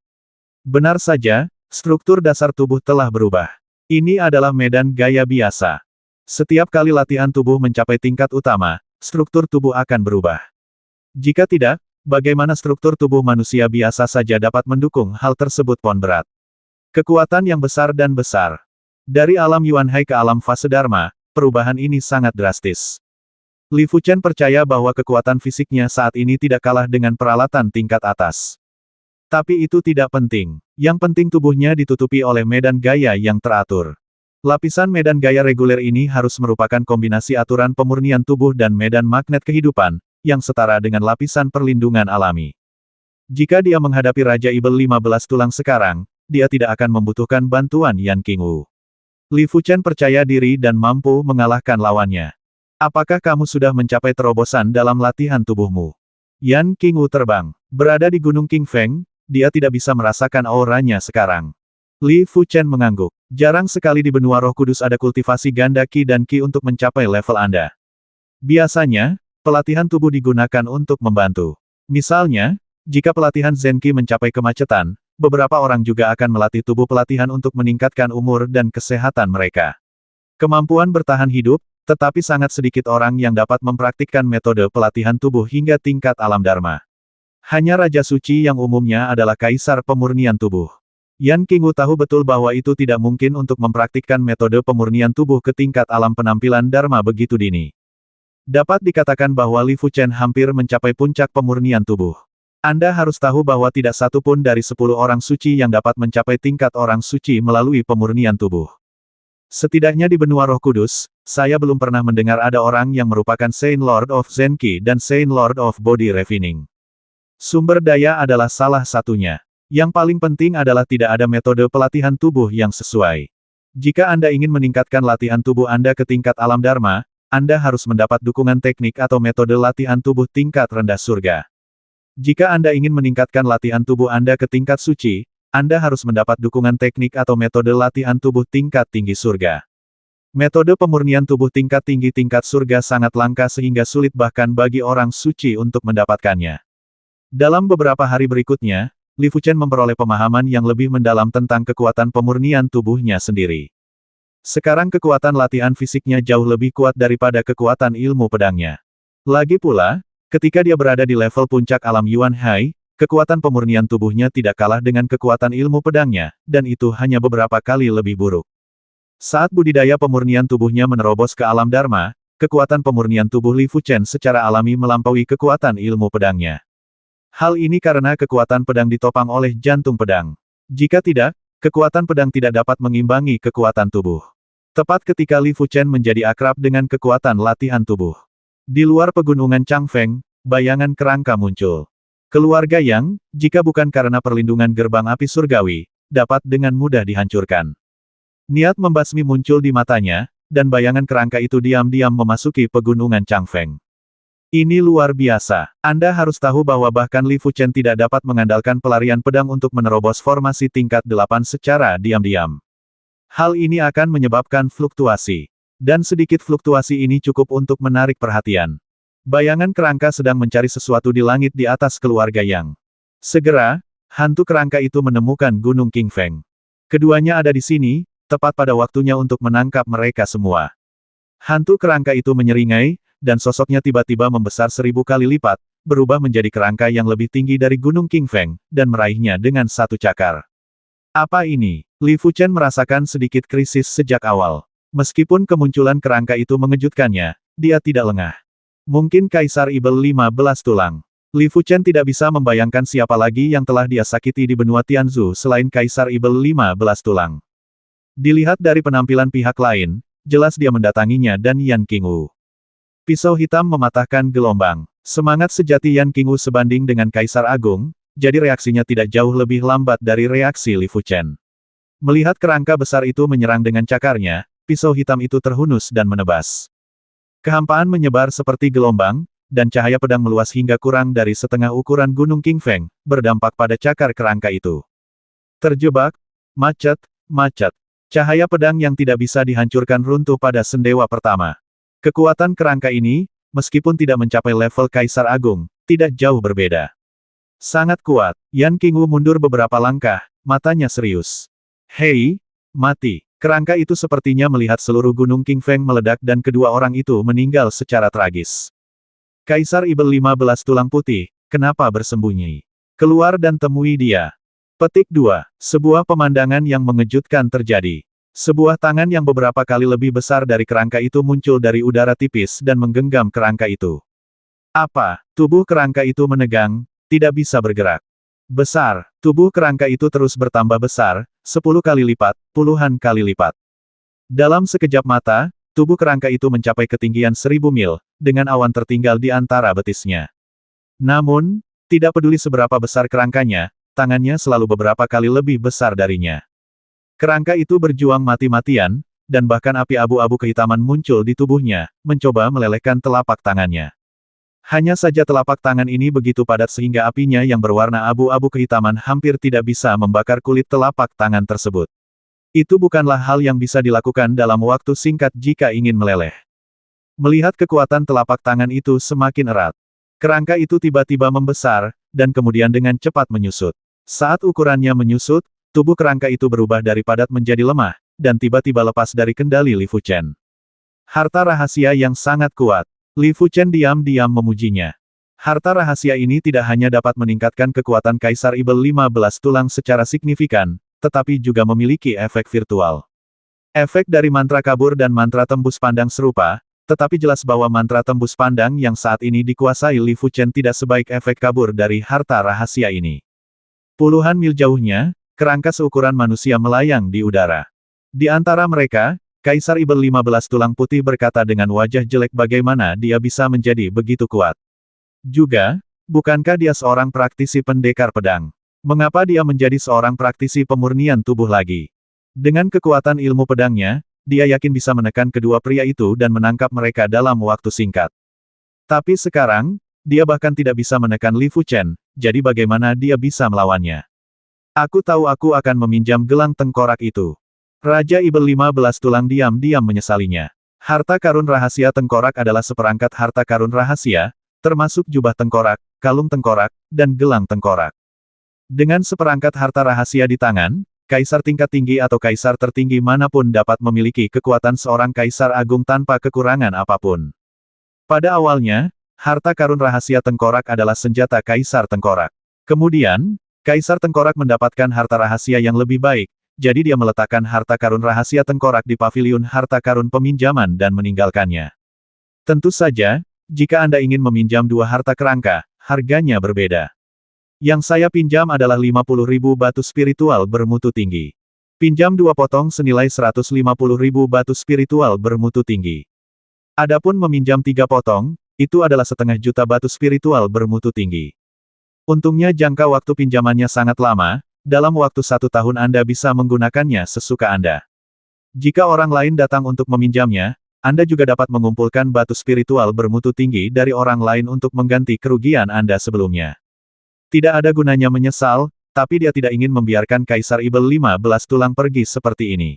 [SPEAKER 1] Benar saja, struktur dasar tubuh telah berubah. Ini adalah medan gaya biasa. Setiap kali latihan tubuh mencapai tingkat utama, struktur tubuh akan berubah. Jika tidak, bagaimana struktur tubuh manusia biasa saja dapat mendukung hal tersebut pon berat. Kekuatan yang besar dan besar. Dari alam Yuanhai ke alam fase Dharma, perubahan ini sangat drastis. Li Fuchen percaya bahwa kekuatan fisiknya saat ini tidak kalah dengan peralatan tingkat atas. Tapi itu tidak penting. Yang penting tubuhnya ditutupi oleh medan gaya yang teratur. Lapisan medan gaya reguler ini harus merupakan kombinasi aturan pemurnian tubuh dan medan magnet kehidupan, yang setara dengan lapisan perlindungan alami. Jika dia menghadapi Raja Ibel 15 tulang sekarang, dia tidak akan membutuhkan bantuan Yan Qingwu. Li Fuchen percaya diri dan mampu mengalahkan lawannya. Apakah kamu sudah mencapai terobosan dalam latihan tubuhmu? Yan Qingwu terbang. Berada di Gunung Qingfeng, dia tidak bisa merasakan auranya sekarang. Li Fuchen mengangguk. Jarang sekali di benua Roh Kudus ada kultivasi ganda Qi dan Qi untuk mencapai level Anda. Biasanya, pelatihan tubuh digunakan untuk membantu. Misalnya, jika pelatihan Zenki mencapai kemacetan, beberapa orang juga akan melatih tubuh pelatihan untuk meningkatkan umur dan kesehatan mereka. Kemampuan bertahan hidup, tetapi sangat sedikit orang yang dapat mempraktikkan metode pelatihan tubuh hingga tingkat alam dharma. Hanya Raja Suci yang umumnya adalah Kaisar Pemurnian Tubuh. Yan Qingwu tahu betul bahwa itu tidak mungkin untuk mempraktikkan metode pemurnian tubuh ke tingkat alam penampilan dharma begitu dini. Dapat dikatakan bahwa Li Fuchen hampir mencapai puncak pemurnian tubuh. Anda harus tahu bahwa tidak satu pun dari 10 orang suci yang dapat mencapai tingkat orang suci melalui pemurnian tubuh. Setidaknya di benua Roh Kudus, saya belum pernah mendengar ada orang yang merupakan Saint Lord of Zenki dan Saint Lord of Body Refining. Sumber daya adalah salah satunya. Yang paling penting adalah tidak ada metode pelatihan tubuh yang sesuai. Jika Anda ingin meningkatkan latihan tubuh Anda ke tingkat alam dharma, Anda harus mendapat dukungan teknik atau metode latihan tubuh tingkat rendah surga. Jika Anda ingin meningkatkan latihan tubuh Anda ke tingkat suci, Anda harus mendapat dukungan teknik atau metode latihan tubuh tingkat tinggi surga. Metode pemurnian tubuh tingkat tinggi tingkat surga sangat langka sehingga sulit bahkan bagi orang suci untuk mendapatkannya. Dalam beberapa hari berikutnya, Li Fuchen memperoleh pemahaman yang lebih mendalam tentang kekuatan pemurnian tubuhnya sendiri. Sekarang kekuatan latihan fisiknya jauh lebih kuat daripada kekuatan ilmu pedangnya. Lagi pula, ketika dia berada di level puncak alam Yuan Hai, kekuatan pemurnian tubuhnya tidak kalah dengan kekuatan ilmu pedangnya, dan itu hanya beberapa kali lebih buruk. Saat budidaya pemurnian tubuhnya menerobos ke alam dharma, kekuatan pemurnian tubuh Li Fuchen secara alami melampaui kekuatan ilmu pedangnya. Hal ini karena kekuatan pedang ditopang oleh jantung pedang. Jika tidak, kekuatan pedang tidak dapat mengimbangi kekuatan tubuh. Tepat ketika Li Fuchen menjadi akrab dengan kekuatan latihan tubuh. Di luar pegunungan Changfeng, bayangan kerangka muncul. Keluarga Yang, jika bukan karena perlindungan gerbang api surgawi, dapat dengan mudah dihancurkan. Niat membasmi muncul di matanya, dan bayangan kerangka itu diam-diam memasuki pegunungan Changfeng. Ini luar biasa. Anda harus tahu bahwa bahkan Li Fuchen tidak dapat mengandalkan pelarian pedang untuk menerobos formasi tingkat 8 secara diam-diam. Hal ini akan menyebabkan fluktuasi. Dan sedikit fluktuasi ini cukup untuk menarik perhatian. Bayangan kerangka sedang mencari sesuatu di langit di atas keluarga Yang. Segera, hantu kerangka itu menemukan Gunung Qingfeng. Keduanya ada di sini, tepat pada waktunya untuk menangkap mereka semua. Hantu kerangka itu menyeringai, dan sosoknya tiba-tiba membesar 1000 kali lipat, berubah menjadi kerangka yang lebih tinggi dari Gunung Qingfeng, dan meraihnya dengan satu cakar. Apa ini? Li Fuchen merasakan sedikit krisis sejak awal. Meskipun kemunculan kerangka itu mengejutkannya, dia tidak lengah. Mungkin Kaisar Ibel 15 tulang. Li Fuchen tidak bisa membayangkan siapa lagi yang telah dia sakiti di benua Tianzu selain Kaisar Ibel 15 tulang. Dilihat dari penampilan pihak lain, jelas dia mendatanginya dan Yan Qingwu. Pisau hitam mematahkan gelombang. Semangat sejati Yan Qingwu sebanding dengan Kaisar Agung, jadi reaksinya tidak jauh lebih lambat dari reaksi Li Fuchen. Melihat kerangka besar itu menyerang dengan cakarnya, pisau hitam itu terhunus dan menebas. Kehampaan menyebar seperti gelombang, dan cahaya pedang meluas hingga kurang dari setengah ukuran Gunung Qingfeng, berdampak pada cakar kerangka itu. Terjebak, macet, macet. Cahaya pedang yang tidak bisa dihancurkan runtuh pada sendewa pertama. Kekuatan kerangka ini, meskipun tidak mencapai level Kaisar Agung, tidak jauh berbeda. Sangat kuat. Yan Qingwu mundur beberapa langkah, matanya serius. Hei, mati. Kerangka itu sepertinya melihat seluruh Gunung Qingfeng meledak dan kedua orang itu meninggal secara tragis. Kaisar Ibel 15 tulang putih, kenapa bersembunyi? Keluar dan temui dia. Petik 2. Sebuah pemandangan yang mengejutkan terjadi. Sebuah tangan yang beberapa kali lebih besar dari kerangka itu muncul dari udara tipis dan menggenggam kerangka itu. Apa? Tubuh kerangka itu menegang, tidak bisa bergerak. Besar, tubuh kerangka itu terus bertambah besar, 10 kali lipat, puluhan kali lipat. Dalam sekejap mata, tubuh kerangka itu mencapai ketinggian 1000 mil, dengan awan tertinggal di antara betisnya. Namun, tidak peduli seberapa besar kerangkanya, tangannya selalu beberapa kali lebih besar darinya. Kerangka itu berjuang mati-matian, dan bahkan api abu-abu kehitaman muncul di tubuhnya, mencoba melelehkan telapak tangannya. Hanya saja telapak tangan ini begitu padat sehingga apinya yang berwarna abu-abu kehitaman hampir tidak bisa membakar kulit telapak tangan tersebut. Itu bukanlah hal yang bisa dilakukan dalam waktu singkat jika ingin meleleh. Melihat kekuatan telapak tangan itu semakin erat. Kerangka itu tiba-tiba membesar, dan kemudian dengan cepat menyusut. Saat ukurannya menyusut, tubuh kerangka itu berubah dari padat menjadi lemah, dan tiba-tiba lepas dari kendali Li Fuchen. Harta rahasia yang sangat kuat. Li Fuchen diam-diam memujinya. Harta rahasia ini tidak hanya dapat meningkatkan kekuatan Kaisar Ibel 15 tulang secara signifikan, tetapi juga memiliki efek virtual. Efek dari mantra kabur dan mantra tembus pandang serupa, tetapi jelas bahwa mantra tembus pandang yang saat ini dikuasai Li Fuchen tidak sebaik efek kabur dari harta rahasia ini. Puluhan mil jauhnya, kerangka seukuran manusia melayang di udara. Di antara mereka, Kaisar Ibel 15 tulang putih berkata dengan wajah jelek bagaimana dia bisa menjadi begitu kuat. Juga, bukankah dia seorang praktisi pendekar pedang? Mengapa dia menjadi seorang praktisi pemurnian tubuh lagi? Dengan kekuatan ilmu pedangnya, dia yakin bisa menekan kedua pria itu dan menangkap mereka dalam waktu singkat. Tapi sekarang, dia bahkan tidak bisa menekan Li Fuchen, jadi bagaimana dia bisa melawannya? Aku tahu aku akan meminjam gelang tengkorak itu. Raja Ibel 15 tulang diam-diam menyesalinya. Harta karun rahasia tengkorak adalah seperangkat harta karun rahasia, termasuk jubah tengkorak, kalung tengkorak, dan gelang tengkorak. Dengan seperangkat harta rahasia di tangan, kaisar tingkat tinggi atau kaisar tertinggi manapun dapat memiliki kekuatan seorang kaisar agung tanpa kekurangan apapun. Pada awalnya, harta karun rahasia tengkorak adalah senjata kaisar tengkorak. Kemudian, kaisar tengkorak mendapatkan harta rahasia yang lebih baik, jadi dia meletakkan harta karun rahasia tengkorak di paviliun harta karun peminjaman dan meninggalkannya. Tentu saja, jika Anda ingin meminjam dua harta kerangka, harganya berbeda. Yang saya pinjam adalah 50.000 batu spiritual bermutu tinggi. Pinjam 2 potong senilai 150.000 batu spiritual bermutu tinggi. Adapun meminjam 3 potong, itu adalah setengah juta batu spiritual bermutu tinggi. Untungnya jangka waktu pinjamannya sangat lama, dalam waktu 1 tahun Anda bisa menggunakannya sesuka Anda. Jika orang lain datang untuk meminjamnya, Anda juga dapat mengumpulkan batu spiritual bermutu tinggi dari orang lain untuk mengganti kerugian Anda sebelumnya. Tidak ada gunanya menyesal, tapi dia tidak ingin membiarkan Kaisar Ibel 15 tulang pergi seperti ini.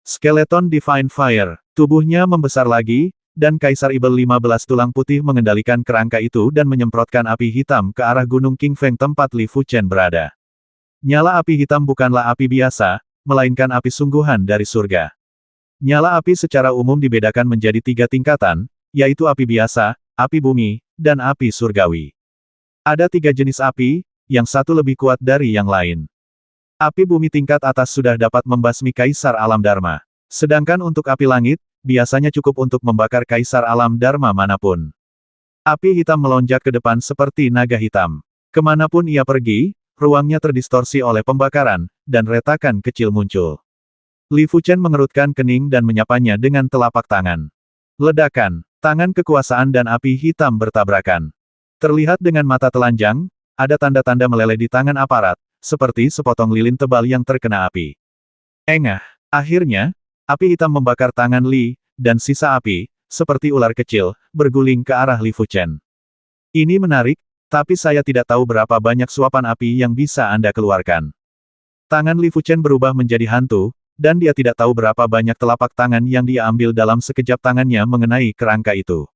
[SPEAKER 1] Skeleton Divine Fire, tubuhnya membesar lagi, dan Kaisar Ibel 15 tulang putih mengendalikan kerangka itu dan menyemprotkan api hitam ke arah Gunung Qingfeng tempat Li Fuchen berada. Nyala api hitam bukanlah api biasa, melainkan api sungguhan dari surga. Nyala api secara umum dibedakan menjadi 3 tingkatan, yaitu api biasa, api bumi, dan api surgawi. Ada 3 jenis api, yang satu lebih kuat dari yang lain. Api bumi tingkat atas sudah dapat membasmi Kaisar Alam Dharma. Sedangkan untuk api langit, biasanya cukup untuk membakar Kaisar Alam Dharma manapun. Api hitam melonjak ke depan seperti naga hitam. Kemanapun ia pergi, ruangnya terdistorsi oleh pembakaran, dan retakan kecil muncul. Li Fuchen mengerutkan kening dan menyapanya dengan telapak tangan. Ledakan, tangan kekuasaan dan api hitam bertabrakan. Terlihat dengan mata telanjang, ada tanda-tanda meleleh di tangan aparat, seperti sepotong lilin tebal yang terkena api. Engah, akhirnya, api hitam membakar tangan Li, dan sisa api, seperti ular kecil, berguling ke arah Li Fuchen. Ini menarik, tapi saya tidak tahu berapa banyak suapan api yang bisa Anda keluarkan. Tangan Li Fuchen berubah menjadi hantu, dan dia tidak tahu berapa banyak telapak tangan yang dia ambil dalam sekejap tangannya mengenai kerangka itu.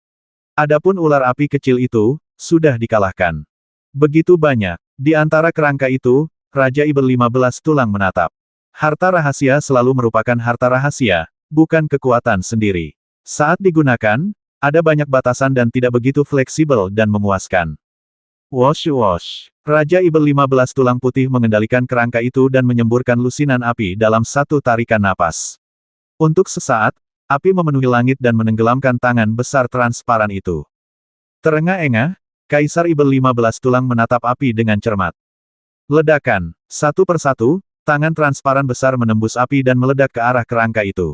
[SPEAKER 1] Adapun ular api kecil itu, sudah dikalahkan. Begitu banyak. Di antara kerangka itu, Raja Ibel 15 tulang menatap. Harta rahasia selalu merupakan harta rahasia, bukan kekuatan sendiri. Saat digunakan, ada banyak batasan dan tidak begitu fleksibel dan memuaskan. Wosh wosh. Raja Ibel 15 tulang putih mengendalikan kerangka itu dan menyemburkan lusinan api dalam satu tarikan napas. Untuk sesaat, api memenuhi langit dan menenggelamkan tangan besar transparan itu. Terengah-engah, Kaisar Ibel 15 tulang menatap api dengan cermat. Ledakan. Satu persatu, tangan transparan besar menembus api dan meledak ke arah kerangka itu.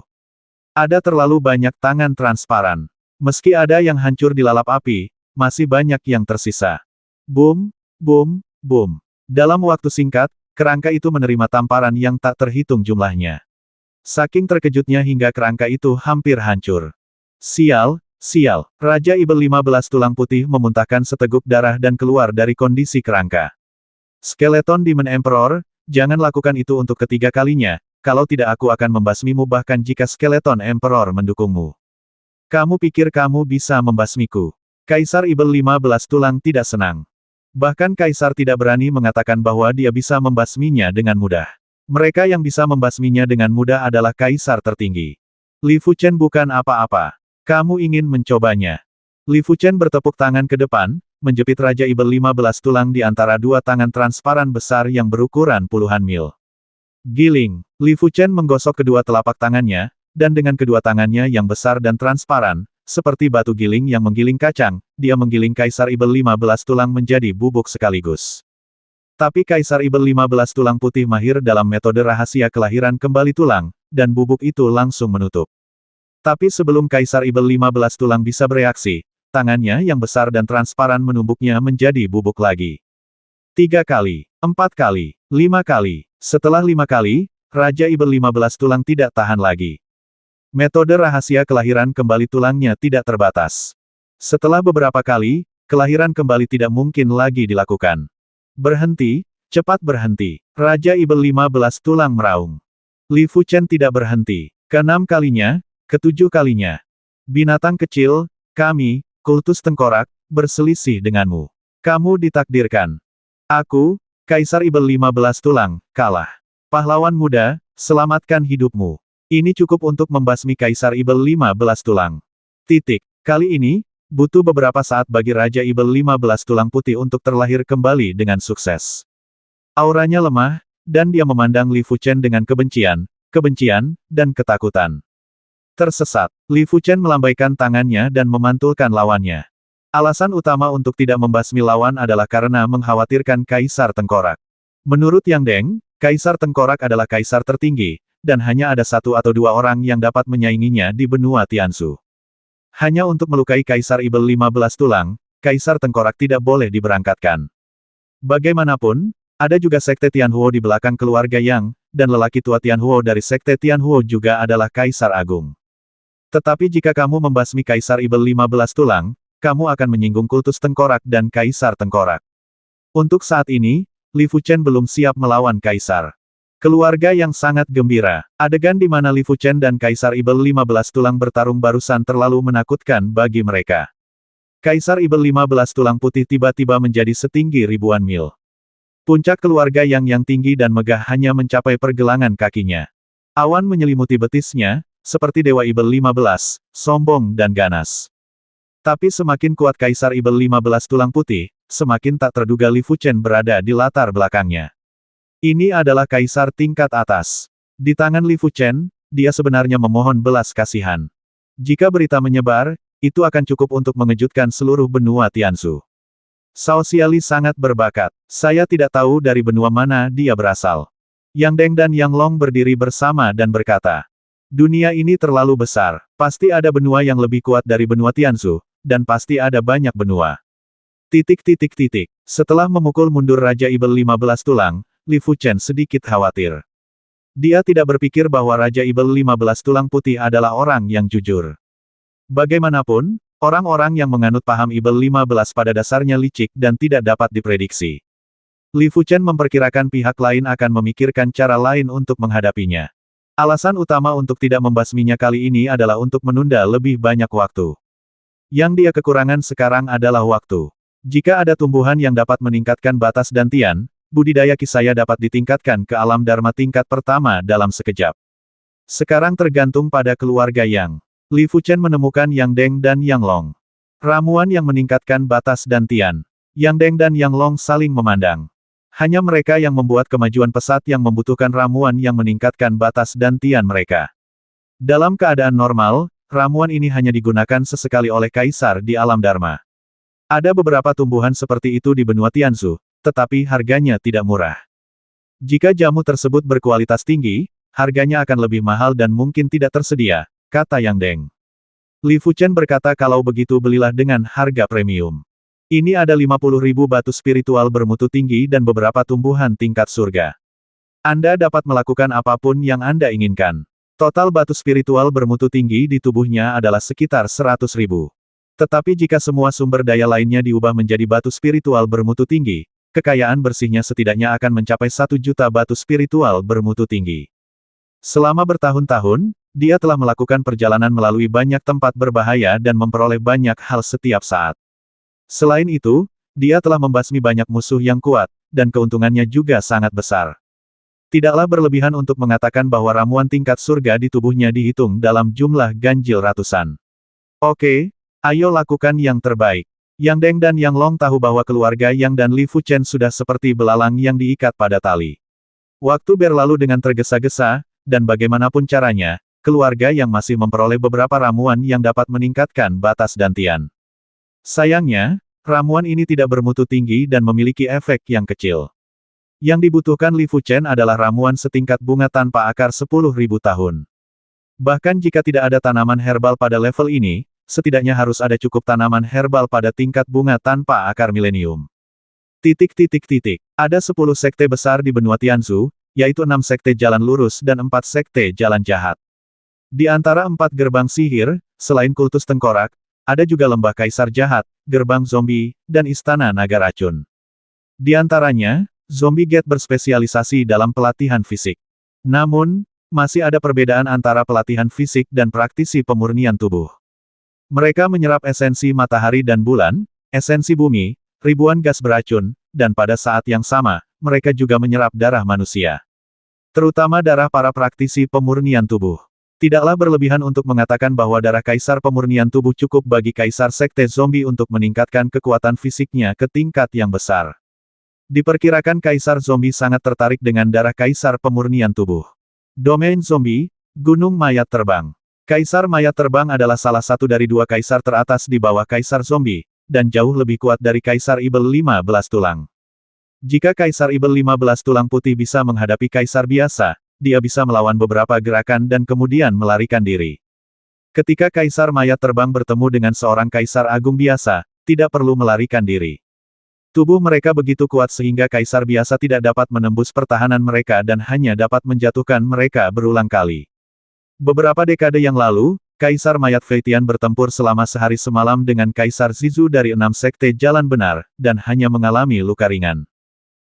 [SPEAKER 1] Ada terlalu banyak tangan transparan. Meski ada yang hancur dilalap api, masih banyak yang tersisa. Boom, boom, boom. Dalam waktu singkat, kerangka itu menerima tamparan yang tak terhitung jumlahnya. Saking terkejutnya hingga kerangka itu hampir hancur. Sial, sial. Raja Ibel 15 tulang putih memuntahkan seteguk darah dan keluar dari kondisi kerangka. Skeleton Demon Emperor, jangan lakukan itu untuk ketiga kalinya, kalau tidak aku akan membasmimu bahkan jika Skeleton Emperor mendukungmu. Kamu pikir kamu bisa membasmiku? Kaisar Ibel 15 tulang tidak senang. Bahkan Kaisar tidak berani mengatakan bahwa dia bisa membasminya dengan mudah. Mereka yang bisa membasminya dengan mudah adalah Kaisar tertinggi. Li Fuchen bukan apa-apa. Kamu ingin mencobanya. Li Fuchen bertepuk tangan ke depan, menjepit Raja Ibel 15 tulang di antara dua tangan transparan besar yang berukuran puluhan mil. Giling. Li Fuchen menggosok kedua telapak tangannya, dan dengan kedua tangannya yang besar dan transparan, seperti batu giling yang menggiling kacang, dia menggiling Kaisar Ibel 15 tulang menjadi bubuk sekaligus. Tapi Kaisar Ibel 15 tulang putih mahir dalam metode rahasia kelahiran kembali tulang, dan bubuk itu langsung menutup. Tapi sebelum Kaisar Ibel 15 tulang bisa bereaksi, tangannya yang besar dan transparan menumbuknya menjadi bubuk lagi. 3 kali, 4 kali, 5 kali. Setelah 5 kali, Raja Ibel 15 tulang tidak tahan lagi. Metode rahasia kelahiran kembali tulangnya tidak terbatas. Setelah beberapa kali, kelahiran kembali tidak mungkin lagi dilakukan. Berhenti, cepat berhenti. Raja Ibel 15 tulang meraung. Li Fuchen tidak berhenti. Keenam kalinya, ketujuh kalinya. Binatang kecil, kami, kultus tengkorak, berselisih denganmu. Kamu ditakdirkan. Aku, Kaisar Ibel 15 tulang, kalah. Pahlawan muda, selamatkan hidupmu. Ini cukup untuk membasmi Kaisar Ibel 15 tulang. Kali ini, butuh beberapa saat bagi Raja Ibel 15 tulang putih untuk terlahir kembali dengan sukses. Auranya lemah, dan dia memandang Li Fuchen dengan kebencian, dan ketakutan. Tersesat, Li Fuchen melambaikan tangannya dan memantulkan lawannya. Alasan utama untuk tidak membasmi lawan adalah karena mengkhawatirkan Kaisar Tengkorak. Menurut Yang Deng, Kaisar Tengkorak adalah Kaisar tertinggi, dan hanya ada satu atau dua orang yang dapat menyainginya di benua Tianzu. Hanya untuk melukai Kaisar Ibel 15 tulang, Kaisar Tengkorak tidak boleh diberangkatkan. Bagaimanapun, ada juga Sekte Tianhuo di belakang keluarga Yang, dan lelaki tua Tianhuo dari Sekte Tianhuo juga adalah Kaisar Agung. Tetapi jika kamu membasmi Kaisar Ibel 15 tulang, kamu akan menyinggung kultus Tengkorak dan Kaisar Tengkorak. Untuk saat ini, Li Fuchen belum siap melawan Kaisar. Keluarga yang sangat gembira. Adegan di mana Li Fuchen dan Kaisar Ibel 15 tulang bertarung barusan terlalu menakutkan bagi mereka. Kaisar Ibel 15 tulang putih tiba-tiba menjadi setinggi ribuan mil. Puncak keluarga yang tinggi dan megah hanya mencapai pergelangan kakinya. Awan menyelimuti betisnya, seperti Dewa Ibel 15, sombong dan ganas. Tapi semakin kuat Kaisar Ibel 15 tulang putih, semakin tak terduga Li Fuchen berada di latar belakangnya. Ini adalah Kaisar tingkat atas. Di tangan Li Fuchen, dia sebenarnya memohon belas kasihan. Jika berita menyebar, itu akan cukup untuk mengejutkan seluruh benua Tianzu. Cao Xiali sangat berbakat. Saya tidak tahu dari benua mana dia berasal. Yang Deng dan Yang Long berdiri bersama dan berkata, dunia ini terlalu besar. Pasti ada benua yang lebih kuat dari benua Tianzu, dan pasti ada banyak benua. Setelah memukul mundur Raja Ibel 15 tulang, Li Fuchen sedikit khawatir. Dia tidak berpikir bahwa Raja Ibel 15 tulang putih adalah orang yang jujur. Bagaimanapun, orang-orang yang menganut paham Ibel 15 pada dasarnya licik dan tidak dapat diprediksi. Li Fuchen memperkirakan pihak lain akan memikirkan cara lain untuk menghadapinya. Alasan utama untuk tidak membasminya kali ini adalah untuk menunda lebih banyak waktu. Yang dia kekurangan sekarang adalah waktu. Jika ada tumbuhan yang dapat meningkatkan batas dantian, budidaya Kisaya dapat ditingkatkan ke alam Dharma tingkat pertama dalam sekejap. Sekarang tergantung pada keluarga Yang. Li Fuchen menemukan Yang Deng dan Yang Long. Ramuan yang meningkatkan batas dantian. Yang Deng dan Yang Long saling memandang. Hanya mereka yang membuat kemajuan pesat yang membutuhkan ramuan yang meningkatkan batas dantian mereka. Dalam keadaan normal, ramuan ini hanya digunakan sesekali oleh Kaisar di alam Dharma. Ada beberapa tumbuhan seperti itu di benua Tianzu, tetapi harganya tidak murah. Jika jamu tersebut berkualitas tinggi, harganya akan lebih mahal dan mungkin tidak tersedia, kata Yang Deng. Li Fuchen berkata kalau begitu belilah dengan harga premium. Ini ada 50.000 batu spiritual bermutu tinggi dan beberapa tumbuhan tingkat surga. Anda dapat melakukan apapun yang Anda inginkan. Total batu spiritual bermutu tinggi di tubuhnya adalah sekitar 100.000. Tetapi jika semua sumber daya lainnya diubah menjadi batu spiritual bermutu tinggi, kekayaan bersihnya setidaknya akan mencapai 1 juta batu spiritual bermutu tinggi. Selama bertahun-tahun, dia telah melakukan perjalanan melalui banyak tempat berbahaya dan memperoleh banyak hal setiap saat. Selain itu, dia telah membasmi banyak musuh yang kuat, dan keuntungannya juga sangat besar. Tidaklah berlebihan untuk mengatakan bahwa ramuan tingkat surga di tubuhnya dihitung dalam jumlah ganjil ratusan. Oke, ayo lakukan yang terbaik. Yang Deng dan Yang Long tahu bahwa keluarga Yang dan Li Fuchen sudah seperti belalang yang diikat pada tali. Waktu berlalu dengan tergesa-gesa, dan bagaimanapun caranya, keluarga Yang masih memperoleh beberapa ramuan yang dapat meningkatkan batas dantian. Sayangnya, ramuan ini tidak bermutu tinggi dan memiliki efek yang kecil. Yang dibutuhkan Li Fuchen adalah ramuan setingkat bunga tanpa akar 10.000 tahun. Bahkan jika tidak ada tanaman herbal pada level ini, setidaknya harus ada cukup tanaman herbal pada tingkat bunga tanpa akar milenium. Ada 10 sekte besar di benua Tianzu, yaitu 6 sekte jalan lurus dan 4 sekte jalan jahat. Di antara 4 gerbang sihir, selain kultus tengkorak, ada juga lembah kaisar jahat, gerbang zombie, dan istana naga racun. Di antaranya, Zombie Gate berspesialisasi dalam pelatihan fisik. Namun, masih ada perbedaan antara pelatihan fisik dan praktisi pemurnian tubuh. Mereka menyerap esensi matahari dan bulan, esensi bumi, ribuan gas beracun, dan pada saat yang sama, mereka juga menyerap darah manusia. Terutama darah para praktisi pemurnian tubuh. Tidaklah berlebihan untuk mengatakan bahwa darah kaisar pemurnian tubuh cukup bagi kaisar sekte zombie untuk meningkatkan kekuatan fisiknya ke tingkat yang besar. Diperkirakan kaisar zombie sangat tertarik dengan darah kaisar pemurnian tubuh. Domain zombie, Gunung Mayat Terbang. Kaisar Mayat Terbang adalah salah satu dari 2 kaisar teratas di bawah kaisar zombie, dan jauh lebih kuat dari kaisar Ibel 15 tulang. Jika kaisar Ibel 15 tulang putih bisa menghadapi kaisar biasa, dia bisa melawan beberapa gerakan dan kemudian melarikan diri. Ketika kaisar Mayat Terbang bertemu dengan seorang kaisar agung biasa, tidak perlu melarikan diri. Tubuh mereka begitu kuat sehingga kaisar biasa tidak dapat menembus pertahanan mereka dan hanya dapat menjatuhkan mereka berulang kali. Beberapa dekade yang lalu, Kaisar Mayat Feitian bertempur selama sehari semalam dengan Kaisar Zizu dari 6 sekte jalan benar, dan hanya mengalami luka ringan.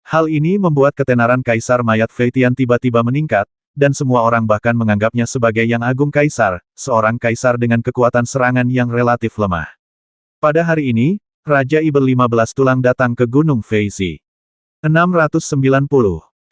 [SPEAKER 1] Hal ini membuat ketenaran Kaisar Mayat Feitian tiba-tiba meningkat, dan semua orang bahkan menganggapnya sebagai Yang Agung Kaisar, seorang kaisar dengan kekuatan serangan yang relatif lemah. Pada hari ini, Raja Ibel 15 tulang datang ke Gunung Feizi. 690.